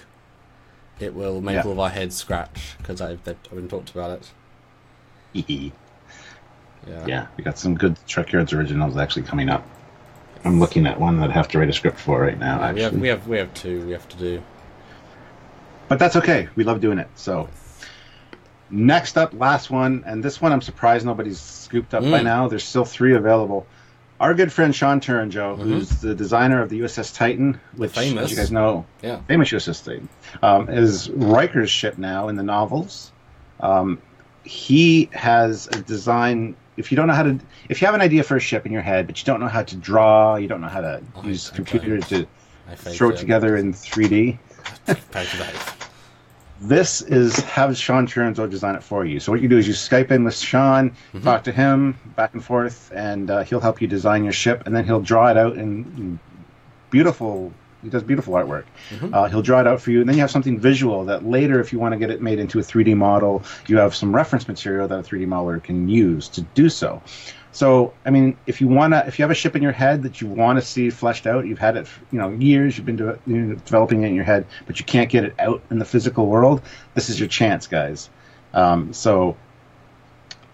It will make all of our heads scratch because I've been talked about it. Yeah, we got some good Trekyards originals actually coming up. I'm looking at one that I have to write a script for right now. Actually, we have 2 we have to do, but that's okay. We love doing it. So next up, last one, and this one I'm surprised nobody's scooped up by now. There's still 3 available. Our good friend Sean Turanjo, who's the designer of the USS Titan, which, as you guys know, famous USS Titan, is Riker's ship now in the novels. He has a design. If you have an idea for a ship in your head, but you don't know how to draw, you don't know how to use computers to throw it together in 3D, this is have Sean Turanjo design it for you. So what you do is you Skype in with Sean, talk to him back and forth, and he'll help you design your ship, and then he'll draw it out in beautiful. He does beautiful artwork. He'll draw it out for you, and then you have something visual that later, if you want to get it made into a 3D model, you have some reference material that a 3D modeler can use to do so. So, I mean, if you have a ship in your head that you want to see fleshed out, you've had it, years, you've been developing it in your head, but you can't get it out in the physical world, this is your chance, guys. So,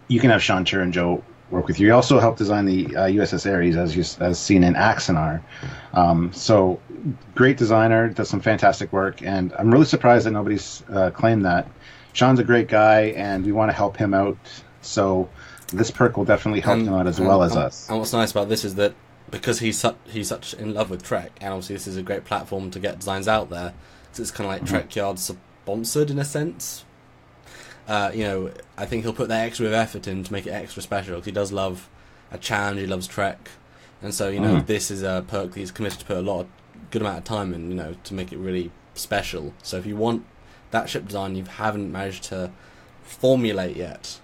you can have Sean Turanjo work with you. He also helped design the USS Ares, as seen in Axanar. So, great designer, does some fantastic work, and I'm really surprised that nobody's claimed that. Sean's a great guy, and we want to help him out. So, this perk will definitely help him out as well as us. And what's nice about this is that because he's such in love with Trek, and obviously this is a great platform to get designs out there, so it's kind of like Trekyards sponsored in a sense. I think he'll put that extra effort in to make it extra special, because he does love a challenge, he loves Trek, and so, this is a perk that he's committed to put a good amount of time in, to make it really special. So if you want that ship design you haven't managed to formulate yet,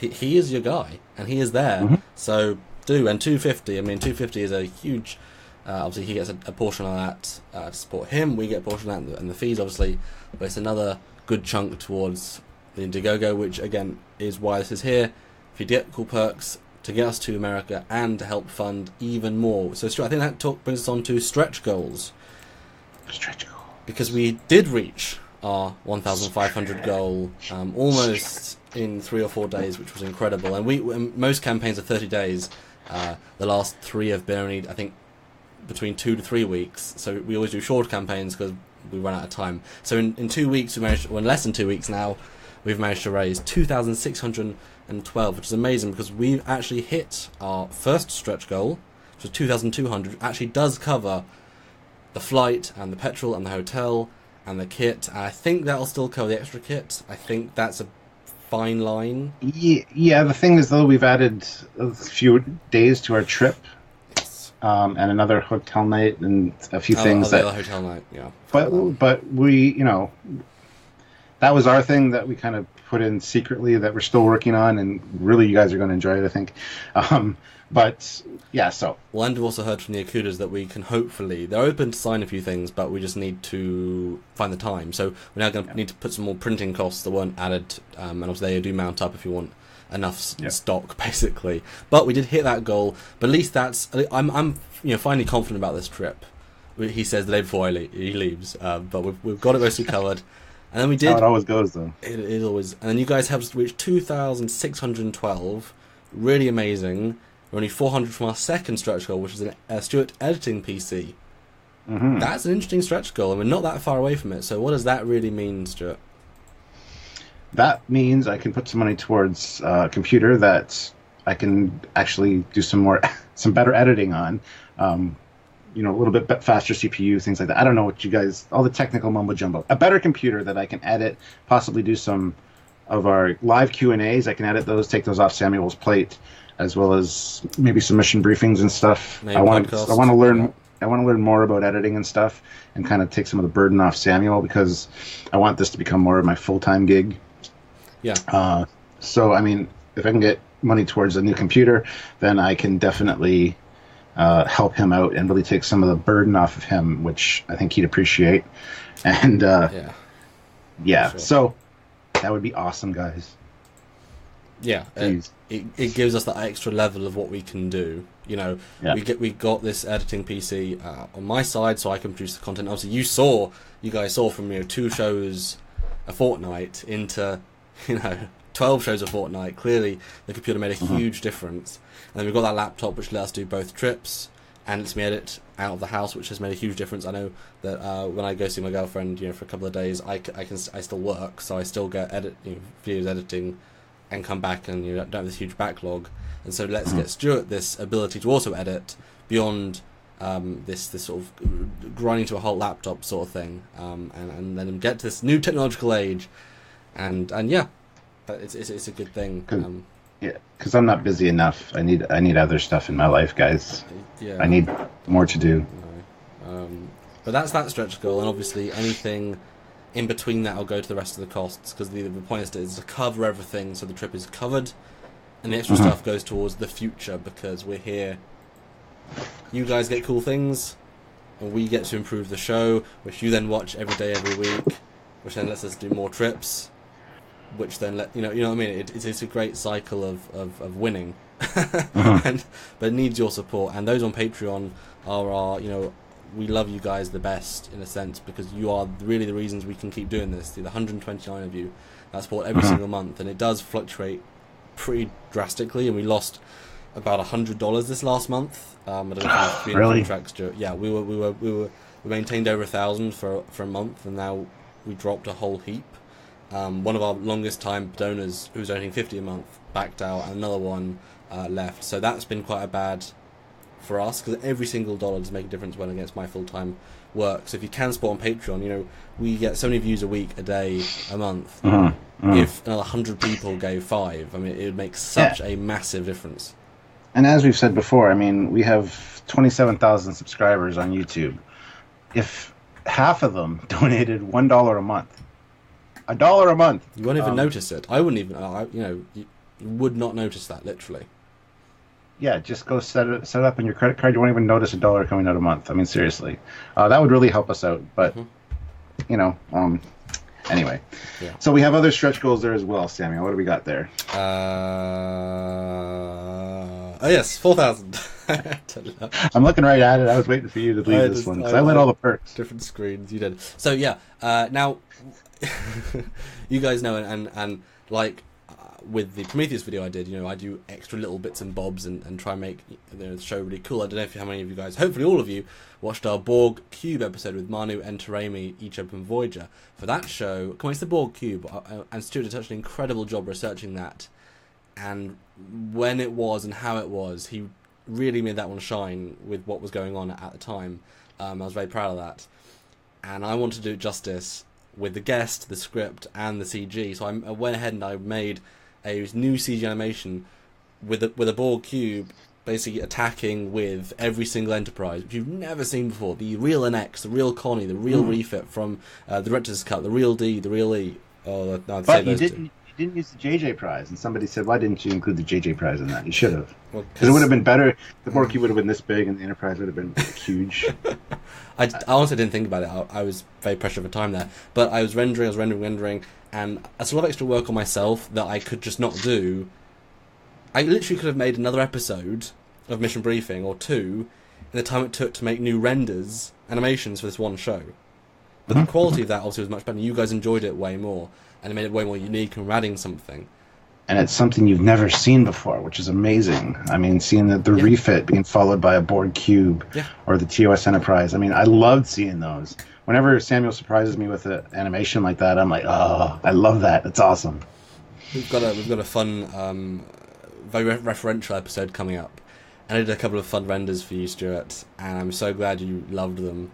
he is your guy, and he is there. So do. And 250, I mean, 250 is a huge, obviously he gets a portion of that to support him, we get a portion of that and the fees obviously, but it's another good chunk towards the Indiegogo, which again is why this is here. If you get cool perks to get us to America and to help fund even more. So I think that talk brings us on to stretch goals. Because we did reach our 1,500 goal almost in 3 or 4 days, which was incredible. And most campaigns are 30 days. The last 3 have been only, I think, between 2 to 3 weeks. So we always do short campaigns because we run out of time. So in 2 weeks, in less than 2 weeks now, we've managed to raise 2,612, which is amazing because we've actually hit our first stretch goal, which was 2,200. Actually does cover the flight and the petrol and the hotel and the kit. And I think that'll still cover the extra kit. I think that's a fine line. Yeah, the thing is, though, we've added a few days to our trip. And another hotel night and a few things the other hotel night, yeah. But we, that was our thing that we kind of put in secretly that we're still working on, and really you guys are going to enjoy it, I think. But yeah, so. Well, and we've also heard from the Akudas that we can hopefully, they're open to sign a few things, but we just need to find the time. So we're now going to need to put some more printing costs that weren't added, and obviously they do mount up if you want enough stock, basically. But we did hit that goal. But at least that's, I'm finally confident about this trip. He says the day before he leaves, but we've got it mostly covered. And then we did. How it always goes, though. It always. And then you guys helped us reach 2,612. Really amazing. We're only 400 from our second stretch goal, which is a Stuart editing PC. Mm-hmm. That's an interesting stretch goal, and we're not that far away from it. So what does that really mean, Stuart? That means I can put some money towards a computer that I can actually do some better editing on. A little bit faster CPU, things like that. I don't know what you guys, all the technical mumbo jumbo. A better computer that I can edit, possibly do some of our live Q&As. I can edit those, take those off Samuel's plate, as well as maybe some mission briefings and stuff. I want to learn more about editing and stuff, and kind of take some of the burden off Samuel, because I want this to become more of my full-time gig. Yeah. So I mean, if I can get money towards a new computer, then I can definitely help him out and really take some of the burden off of him, which I think he'd appreciate. And Sure. So that would be awesome, guys. Yeah, it gives us that extra level of what we can do. We got this editing PC on my side, so I can produce the content. Obviously, you guys saw from 2 shows a fortnight into 12 shows a fortnight. Clearly, the computer made a huge difference. And then we've got that laptop which let us do both trips and lets me edit out of the house, which has made a huge difference. I know that when I go see my girlfriend, for a couple of days, I still work, so I still get videos editing, and come back and don't have this huge backlog. And so let's get Stuart this ability to also edit beyond this sort of grinding to a halt laptop sort of thing, and then get to this new technological age, and yeah, but it's a good thing. Because I'm not busy enough. I need other stuff in my life, guys. Yeah, I need more to do. But that's that stretch goal, and obviously anything in between that will go to the rest of the costs, because the point is to cover everything, so the trip is covered, and the extra stuff goes towards the future, because we're here. You guys get cool things, and we get to improve the show, which you then watch every day, every week, which then lets us do more trips, which then you know what I mean. It's a great cycle of winning, but it needs your support. And those on Patreon are our we love you guys the best, in a sense, because you are really the reasons we can keep doing this. The 129 of you that support every single month, and it does fluctuate pretty drastically. And we lost about $100 this last month. I don't know if you've really? Contracts. Yeah, we maintained over 1,000 for a month, and now we dropped a whole heap. One of our longest time donors, who was donating $50 a month, backed out, and another one left. So that's been quite a bad for us, because every single dollar does make a difference when against my full-time work. So if you can support on Patreon, we get so many views a week, a day, a month. If another 100 people gave 5, I mean, it would make such a massive difference. And as we've said before, I mean, we have 27,000 subscribers on YouTube. If half of them donated $1 a month, $1 a month, you won't even notice it. I wouldn't even. You would not notice that, literally. Yeah, just go set it up on your credit card. You won't even notice $1 coming out a month. I mean, seriously, that would really help us out. But anyway, so we have other stretch goals there as well. Samuel, what do we got there? Yes, 4,000. I'm looking right at it. I was waiting for you to leave this one, because I lit all the perks. Different screens, you did. So yeah, now you guys know, and like. With the Prometheus video I did, I do extra little bits and bobs and try and make the show really cool. I don't know how many of you guys, hopefully all of you, watched our Borg Cube episode with Manu and Teremi, each open Voyager. For that show, it's the Borg Cube, and Stuart did such an incredible job researching that, and when it was and how it was, he really made that one shine with what was going on at the time. I was very proud of that, and I wanted to do it justice with the guest, the script, and the CG. So I went ahead and I made a new CG animation with a Borg cube basically attacking with every single Enterprise, which you've never seen before. The real NX, the real Connie, the real refit from the director's cut, the real D, the real E, Oh, no, I'd say But those two. you didn't use the JJ prize, and somebody said, "Why didn't you include the JJ prize in that? You should have." Well, Because it would have been better. The Borky would have been this big, and the Enterprise would have been huge. I honestly didn't think about it. I was very pressured for time there. But I was rendering, and that's a lot of extra work on myself that I could just not do. I literally could have made another episode of Mission Briefing, or two, in the time it took to make new renders, animations for this one show. But the quality of that obviously was much better. You guys enjoyed it way more, and it made it way more unique and we're adding something. And it's something you've never seen before, which is amazing. I mean, seeing the refit being followed by a Borg cube or the TOS Enterprise. I mean, I loved seeing those. Whenever Samuel surprises me with an animation like that, I'm like, oh, I love that. It's awesome. We've got a fun, very referential episode coming up. And I did a couple of fun renders for you, Stuart, and I'm so glad you loved them,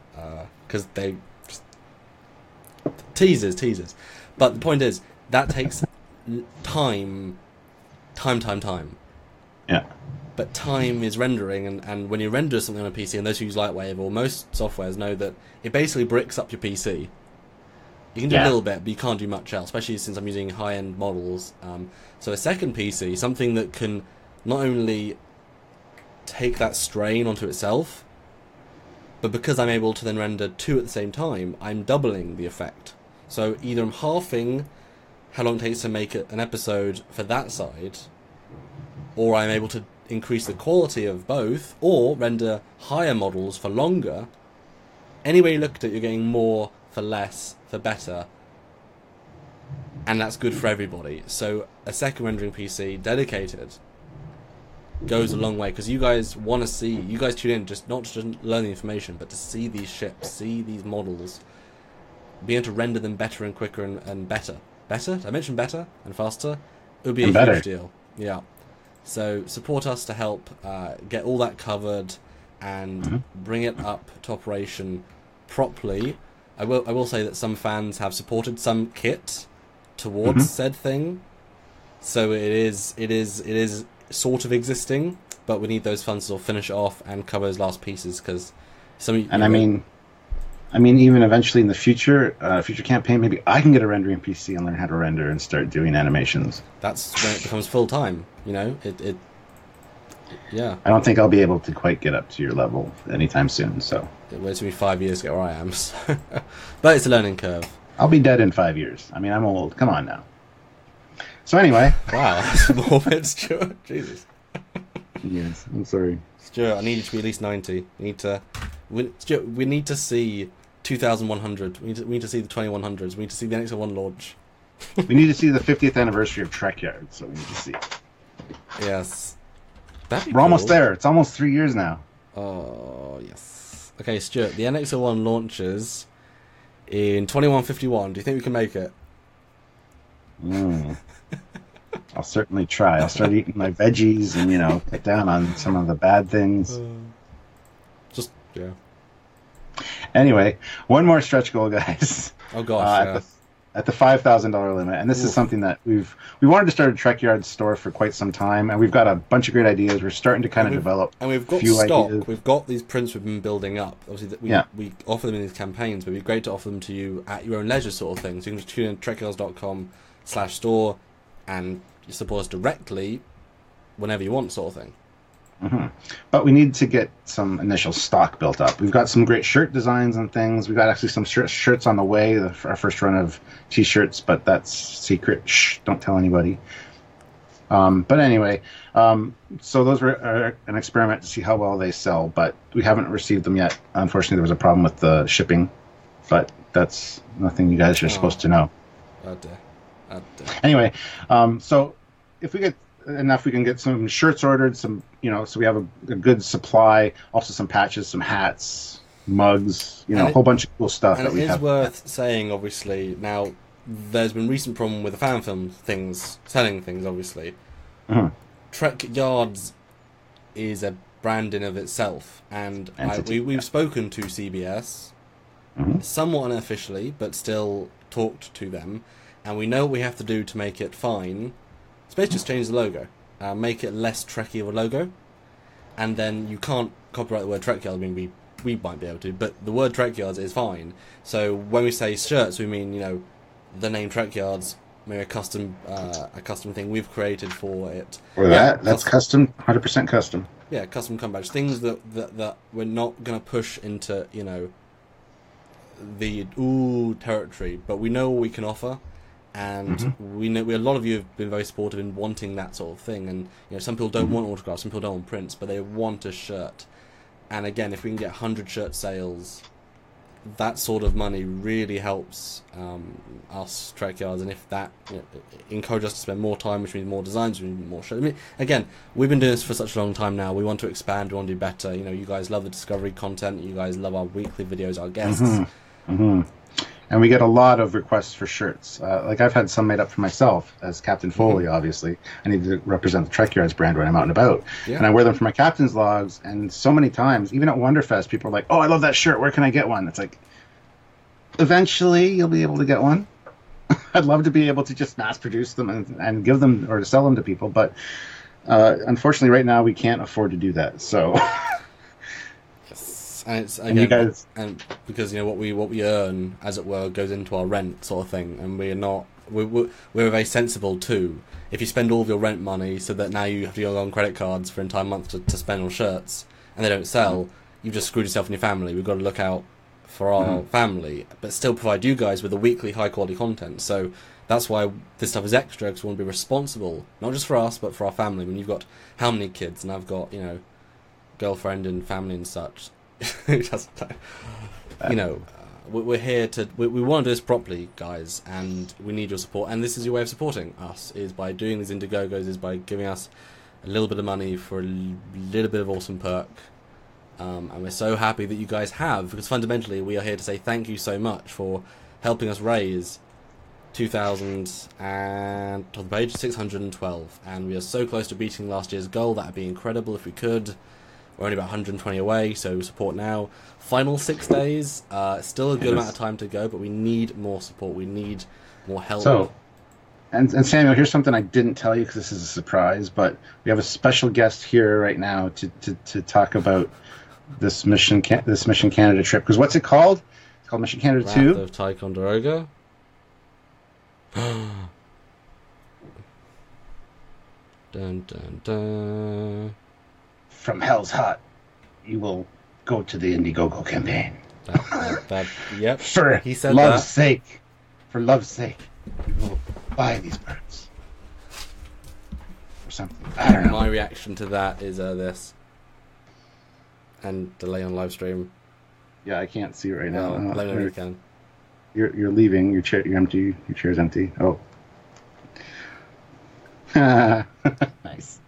because they just... teasers. But the point is, that takes time. Yeah. But time is rendering, and when you render something on a PC, and those who use Lightwave or most softwares know that it basically bricks up your PC. You can do a little bit, but you can't do much else, especially since I'm using high-end models. So a second PC, something that can not only take that strain onto itself, but because I'm able to then render two at the same time, I'm doubling the effect. So either I'm halving how long it takes to make an episode for that side, or I'm able to increase the quality of both, or render higher models for longer. Any way you look at it, you're getting more for less, for better, and that's good for everybody. So a second rendering PC dedicated goes a long way, because you guys want to see, you guys tune in just not to learn the information, but to see these ships, see these models, be able to render them better and quicker and better. Better? Did I mention better and faster? It would be a huge deal. Yeah. So support us to help get all that covered and bring it up to operation properly. I will say that some fans have supported some kit towards said thing, so it is sort of existing, but we need those funds to finish it off and cover those last pieces, because I mean, even eventually in the future campaign, maybe I can get a rendering PC and learn how to render and start doing animations. That's when it becomes full time. You know, yeah. I don't think I'll be able to quite get up to your level anytime soon. So it takes me 5 years to get where I am, so. But it's a learning curve. I'll be dead in 5 years. I mean, I'm old. Come on now. So anyway, wow, that's morbid, Stuart. Jesus. Yes, I'm sorry, Stuart. I need you to be at least 90. We need to see 2100. We need to see the 2100s. We need to see the NX-01 launch. We need to see the 50th anniversary of Trekyards. So we need to see. Yes. We're almost there. It's almost 3 years now. Oh yes. Okay, Stuart. The NX-01 launches in 2151. Do you think we can make it? I'll certainly try. I'll start eating my veggies and, cut down on some of the bad things. Yeah. Anyway, one more stretch goal, guys. Oh gosh, at the $5,000 limit, and this is something that we wanted to start a Trekyards store for quite some time, and we've got a bunch of great ideas. We're starting to kind of develop, and we've got stock. Ideas. We've got these prints we've been building up. Obviously, we offer them in these campaigns, but it'd be great to offer them to you at your own leisure, sort of thing. So you can just tune in trekyards.com/store and support us directly whenever you want, sort of thing. But we need to get some initial stock built up. We've got some great shirt designs and things. We've got actually some shirts on the way, our first run of T-shirts, but that's secret. Shh, don't tell anybody. But anyway, so those were an experiment to see how well they sell, but we haven't received them yet. Unfortunately, there was a problem with the shipping, but that's nothing you guys are supposed to know. Anyway, so if we get enough, we can get some shirts ordered, so we have a good supply, also some patches, some hats, mugs, a whole bunch of cool stuff that we have. And it is worth saying, obviously, now there's been recent problem with the fan film selling things, obviously. Trekyards is a brand in of itself, and we've spoken to CBS, somewhat unofficially, but still talked to them, and we know what we have to do to make it fine. It's basically just change the logo, make it less Trekkie of a logo, and then you can't copyright the word Trekyards. I mean, we might be able to, but the word Trekyards is fine. So when we say shirts, we mean the name Trekyards, maybe a custom thing we've created for it. Or that's custom, 100% custom. Yeah, custom come badge. Things that we're not going to push into, the territory, but we know what we can offer, and we know a lot of you have been very supportive in wanting that sort of thing. And some people don't want autographs, some people don't want prints, but they want a shirt. And again, if we can get 100 shirt sales, that sort of money really helps us Trekyards, and if that encourages us to spend more time, which means more designs, which means more shirts. I mean, again, we've been doing this for such a long time now. We want to expand, we want to do better. You guys love the discovery content, you guys love our weekly videos, our guests. And we get a lot of requests for shirts. Like I've had some made up for myself as Captain Foley, obviously. I need to represent the Trekyards brand when I'm out and about. Yeah. And I wear them for my captain's logs. And so many times, even at Wonderfest, people are like, oh, I love that shirt. Where can I get one? It's like, eventually you'll be able to get one. I'd love to be able to just mass produce them and give them or to sell them to people. But unfortunately, right now, we can't afford to do that. So... And it's again, and because what we earn, as it were, goes into our rent sort of thing, and we're very sensible too. If you spend all of your rent money, so that now you have to go on credit cards for an entire month to spend on shirts, and they don't sell, you've just screwed yourself and your family. We've got to look out for our family, but still provide you guys with the weekly high quality content. So that's why this stuff is extra, because we want to be responsible, not just for us, but for our family. When you've got how many kids, and I've got girlfriend and family and such. We're here to we want to do this properly, guys, and we need your support, and this is your way of supporting us, is by doing these Indiegogos, is by giving us a little bit of money for a little bit of awesome perk, and we're so happy that you guys have, because fundamentally we are here to say thank you so much for helping us raise 2,000 and to the page 612, and we are so close to beating last year's goal. That'd be incredible if we could. We're only about 120 away, so support now. Final 6 days, still a good amount of time to go, but we need more support. We need more help. So, and Samuel, here's something I didn't tell you because this is a surprise, but we have a special guest here right now to talk about this Mission Canada trip. Because what's it called? It's called Mission Canada 2. Wrath of Ticonderoga. Dun dun dun. From Hell's Hut, you will go to the Indiegogo campaign. Yep. He said love's sake, for love's sake, you will buy these birds. Or something. I don't know. My reaction to that is this. And delay on live stream. Yeah, I can't see it right now. Let me know if you can. You're leaving. You're empty. Your chair's empty. Oh. Nice.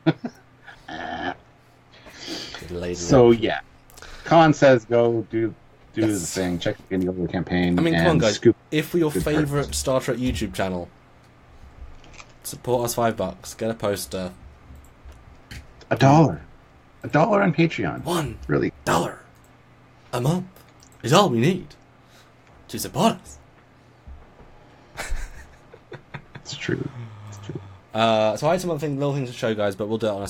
So yeah, Con says go do the thing. Check the Indiegogo campaign. I mean, come on, guys. If we're your favorite Star Trek YouTube channel, support us $5. Get a poster. $1 on Patreon. $1 a month is all we need to support us. It's true. So I had some other little things to show, guys, but we'll do it on a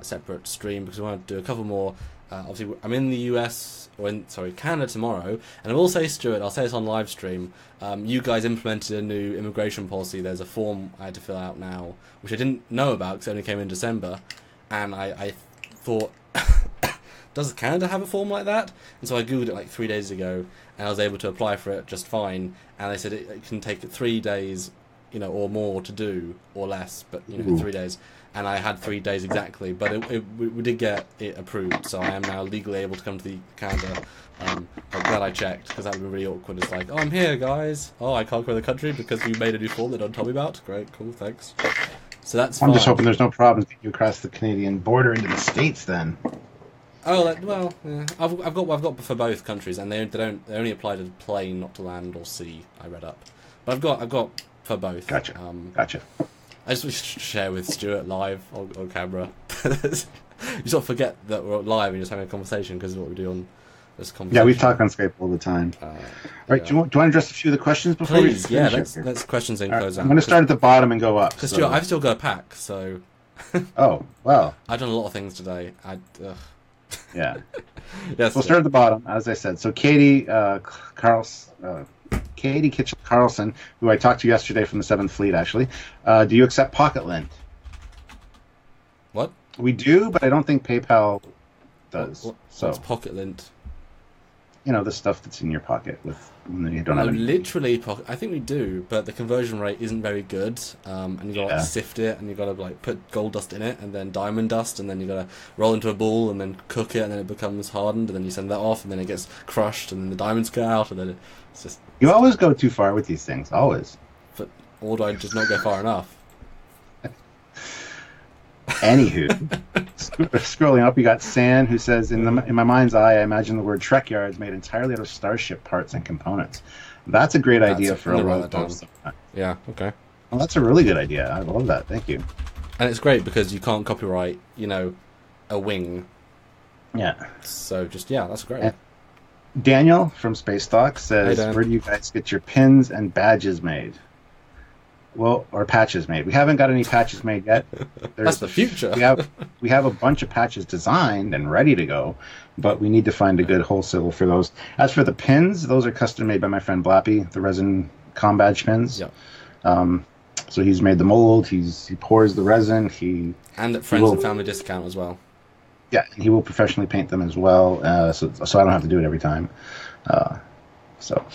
separate stream, because we want to do a couple more. Obviously, I'm in the US, Canada tomorrow, and I will say, Stuart, I'll say this on live stream. You guys implemented a new immigration policy. There's a form I had to fill out now, which I didn't know about because it only came in December, and I thought, does Canada have a form like that? And so I googled it like 3 days ago, and I was able to apply for it just fine. And they said it can take 3 days. Or more to do, or less, but 3 days. And I had 3 days exactly, but we did get it approved, so I am now legally able to come to the Canada. I'm glad I checked, because that would be really awkward. It's like, oh, I'm here, guys. Oh, I can't go to the country because you made a new form that don't tell me about. Great, cool, thanks. So that's fine. I'm just hoping there's no problems getting you across the Canadian border into the States then. Oh, well, yeah. I've got for both countries, and they only apply to plane, not to land or sea. I read up, but I've got for both. Gotcha. I just wish to share with Stuart live on camera. You sort of forget that we're live and just having a conversation because of what we do on this conversation. Yeah, we talk on Skype all the time. All right, do you want to address a few of the questions before Please, we let's questions and close out. I'm going to start at the bottom and go up. Because Stuart, I've still got a pack, so... Oh, well. I've done a lot of things today. Yeah. Yes, we'll start at the bottom, as I said. So Katie, Katie Kitchell Carlson, who I talked to yesterday from the 7th Fleet, actually. Do you accept Pocket Lint? What? We do, but I don't think PayPal does. What's Pocket Lint? You know, the stuff that's in your pocket when you don't have any. Literally pocket. I think we do, but the conversion rate isn't very good. And you got to sift it, and you got to like put gold dust in it, and then diamond dust, and then you got to roll into a ball, and then cook it, and then it becomes hardened, and then you send that off, and then it gets crushed, and then the diamonds get out, and then it's just. You always go too far with these things, always. But or do I just not go far enough? Anywho, scrolling up, you got San, who says, in my mind's eye, I imagine the word Trekyards made entirely out of starship parts and components. That's a great idea for a road post. Yeah, okay. Well, that's a really good idea. I love that. Thank you. And it's great because you can't copyright, a wing. Yeah. So that's great. And Daniel from Space Talk says, hey, where do you guys get your pins and badges made? Well, or patches made. We haven't got any patches made yet. That's the future. we have a bunch of patches designed and ready to go, but we need to find a good wholesaler for those. As for the pins, those are custom made by my friend Blappy, the resin com badge pins. Yeah. So he's made the mold. He pours the resin. And at friends and family discount as well. Yeah, he will professionally paint them as well, so I don't have to do it every time. So.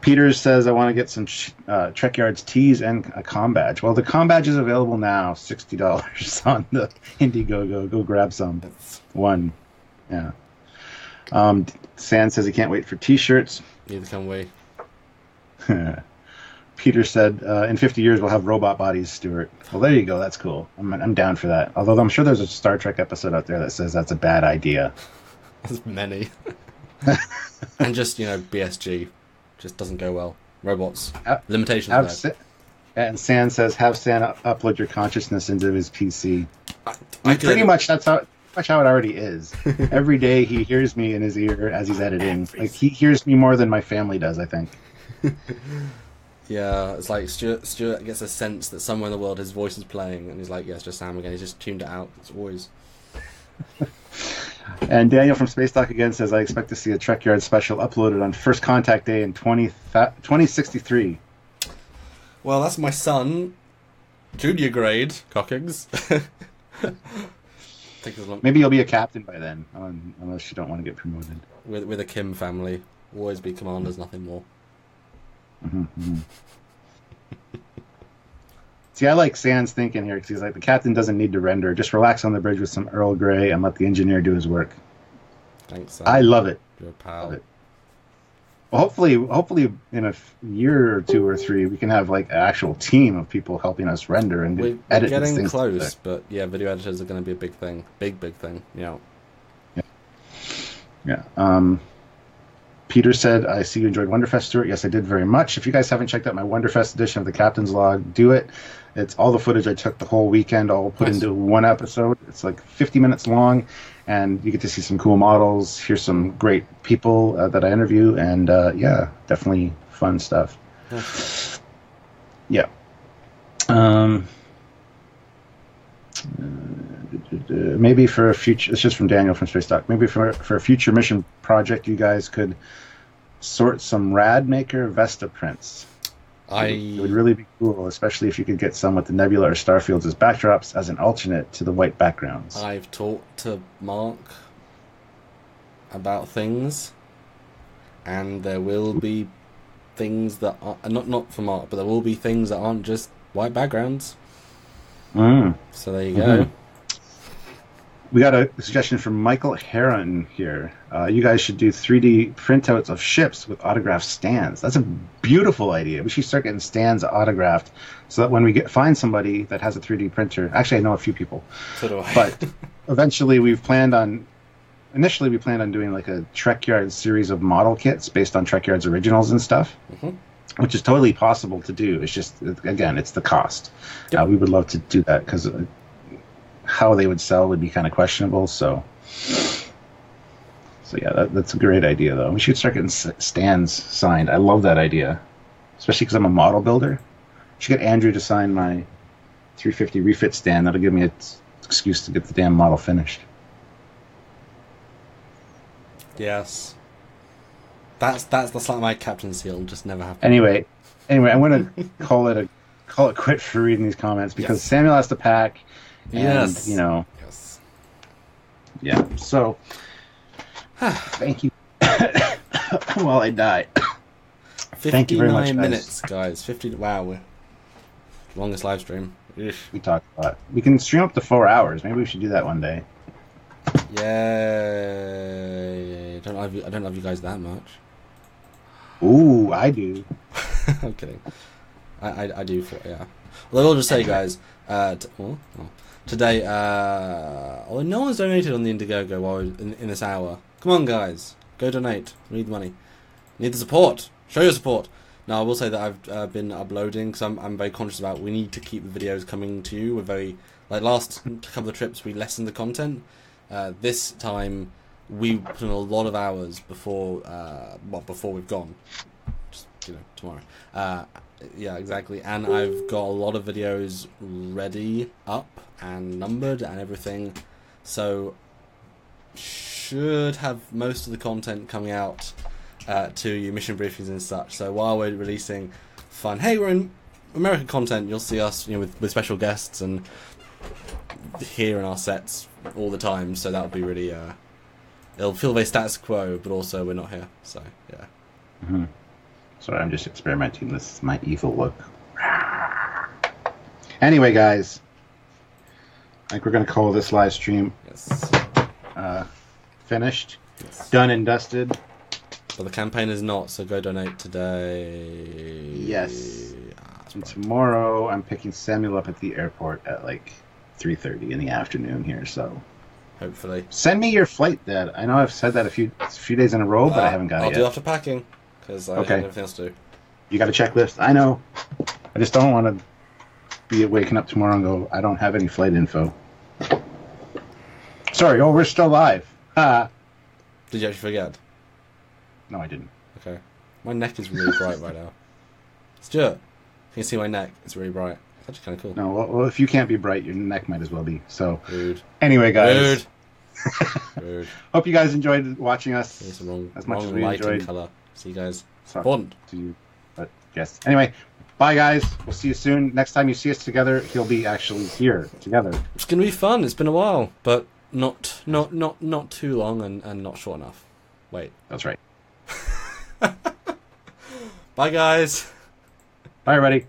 Peters says, I want to get some Trekyards tees and a com badge. Well, the com badge is available now, $60 on the Indiegogo. Go grab some. One. Yeah. San says he can't wait for T-shirts. Neither can we. Peter said, in 50 years we'll have robot bodies, Stuart. Well, there you go. That's cool. I'm down for that. Although I'm sure there's a Star Trek episode out there that says that's a bad idea. There's many. And just, BSG. Just doesn't go well. Robots. Limitations there. And San says, have San upload your consciousness into his PC. Pretty much that's how it already is. Every day he hears me in his ear as he's editing. Like he hears me more than my family does, I think. Yeah, it's like Stuart gets a sense that somewhere in the world his voice is playing, and he's like, yeah, it's just Sam again. He's just tuned it out. It's always... And Daniel from Space Talk again says, I expect to see a Trekyard special uploaded on First Contact Day in 2063. Well, that's my son. Junior grade, Cockings. Maybe you'll be a captain by then, unless you don't want to get promoted. With a Kim family. Always be commanders, nothing more. Mm-hmm. See, I like San's thinking here, because he's like, the captain doesn't need to render. Just relax on the bridge with some Earl Grey and let the engineer do his work. Thanks, Sam. I love it. You're a pal. Love it. Well, hopefully in a year or two or three, we can have like an actual team of people helping us render and edit these things. We're getting close, but yeah, video editors are going to be a big thing. Big thing, Yeah. Peter said, I see you enjoyed Wonderfest, Stuart. Yes, I did very much. If you guys haven't checked out my Wonderfest edition of the Captain's Log, do it. It's all the footage I took the whole weekend, all put into one episode. It's like 50 minutes long, and you get to see some cool models, hear some great people that I interview, and definitely fun stuff. Yeah. Maybe for a future, it's just from Daniel from Space Talk, maybe for a future mission project, you guys could sort some Radmaker Vesta prints. It would really be cool, especially if you could get some with the Nebula or Starfields as backdrops as an alternate to the white backgrounds. I've talked to Mark about things, and there will be things that are not for Mark, but there will be things that aren't just white backgrounds. So there you go. We got a suggestion from Michael Heron here. You guys should do 3D printouts of ships with autographed stands. That's a beautiful idea. We should start getting stands autographed so that when we find somebody that has a 3D printer, actually I know a few people, so do I. But eventually we planned on doing like a Trekyards series of model kits based on Trekyards originals and stuff. Which is totally possible to do. It's just, again, it's the cost. Yep. We would love to do that because how they would sell would be kind of questionable. So yeah, that's a great idea, though. We should start getting stands signed. I love that idea, especially because I'm a model builder. I should get Andrew to sign my 350 refit stand. That'll give me an excuse to get the damn model finished. Yes. That's like my captaincy. It'll just never happen. Anyway, I'm going to call it quit for reading these comments because Samuel has to pack. And, you know. Yes. Yeah. So, thank you. While I die. Thank you very much, 59 minutes, guys. 50. Wow. Longest live stream. Eesh. We talked a lot. We can stream up to 4 hours. Maybe we should do that one day. Yeah. I don't love you guys that much. Ooh, I do. I'm kidding. I do. Yeah. Well, I will just say, guys. Today, although no one's donated on the Indiegogo while in this hour. Come on, guys. Go donate. We need the money. We need the support. Show your support. Now, I will say that I've been uploading because I'm very conscious about we need to keep the videos coming to you. We're very... Like, last couple of trips, we lessened the content. This time, we put in a lot of hours before we've gone. Just, tomorrow. Yeah, exactly. And I've got a lot of videos ready, up, and numbered, and everything. So, should have most of the content coming out to you, mission briefings and such. So while we're releasing fun, hey, we're in American content, you'll see us, with special guests and here in our sets all the time. So that'll be really, it'll feel very status quo, but also we're not here. So yeah. Mm-hmm. Sorry, I'm just experimenting with my evil look. Anyway, guys, I think we're going to call this live stream finished, done and dusted. But the campaign is not, so go donate today. Yes. And tomorrow I'm picking Samuel up at the airport at like 3:30 in the afternoon here, so... Hopefully. Send me your flight, Dad. I know I've said that a few days in a row, but I haven't got it yet. I'll do after packing, because I have everything else to do. You got a checklist? I know. I just don't want to be waking up tomorrow and go, I don't have any flight info. Sorry, we're still live. Did you actually forget? No, I didn't. Okay. My neck is really bright right now. Stuart, can you see my neck? It's really bright. It's actually kind of cool. No, well, if you can't be bright, your neck might as well be. So, rude. Anyway, guys. Rude. Hope you guys enjoyed watching us as much as we enjoyed. Color. See you guys. Important to you, but yes. Anyway, bye, guys. We'll see you soon. Next time you see us together, he'll be actually here together. It's gonna be fun. It's been a while, but not too long and not short enough. Wait. That's right. Bye, guys. Bye, everybody.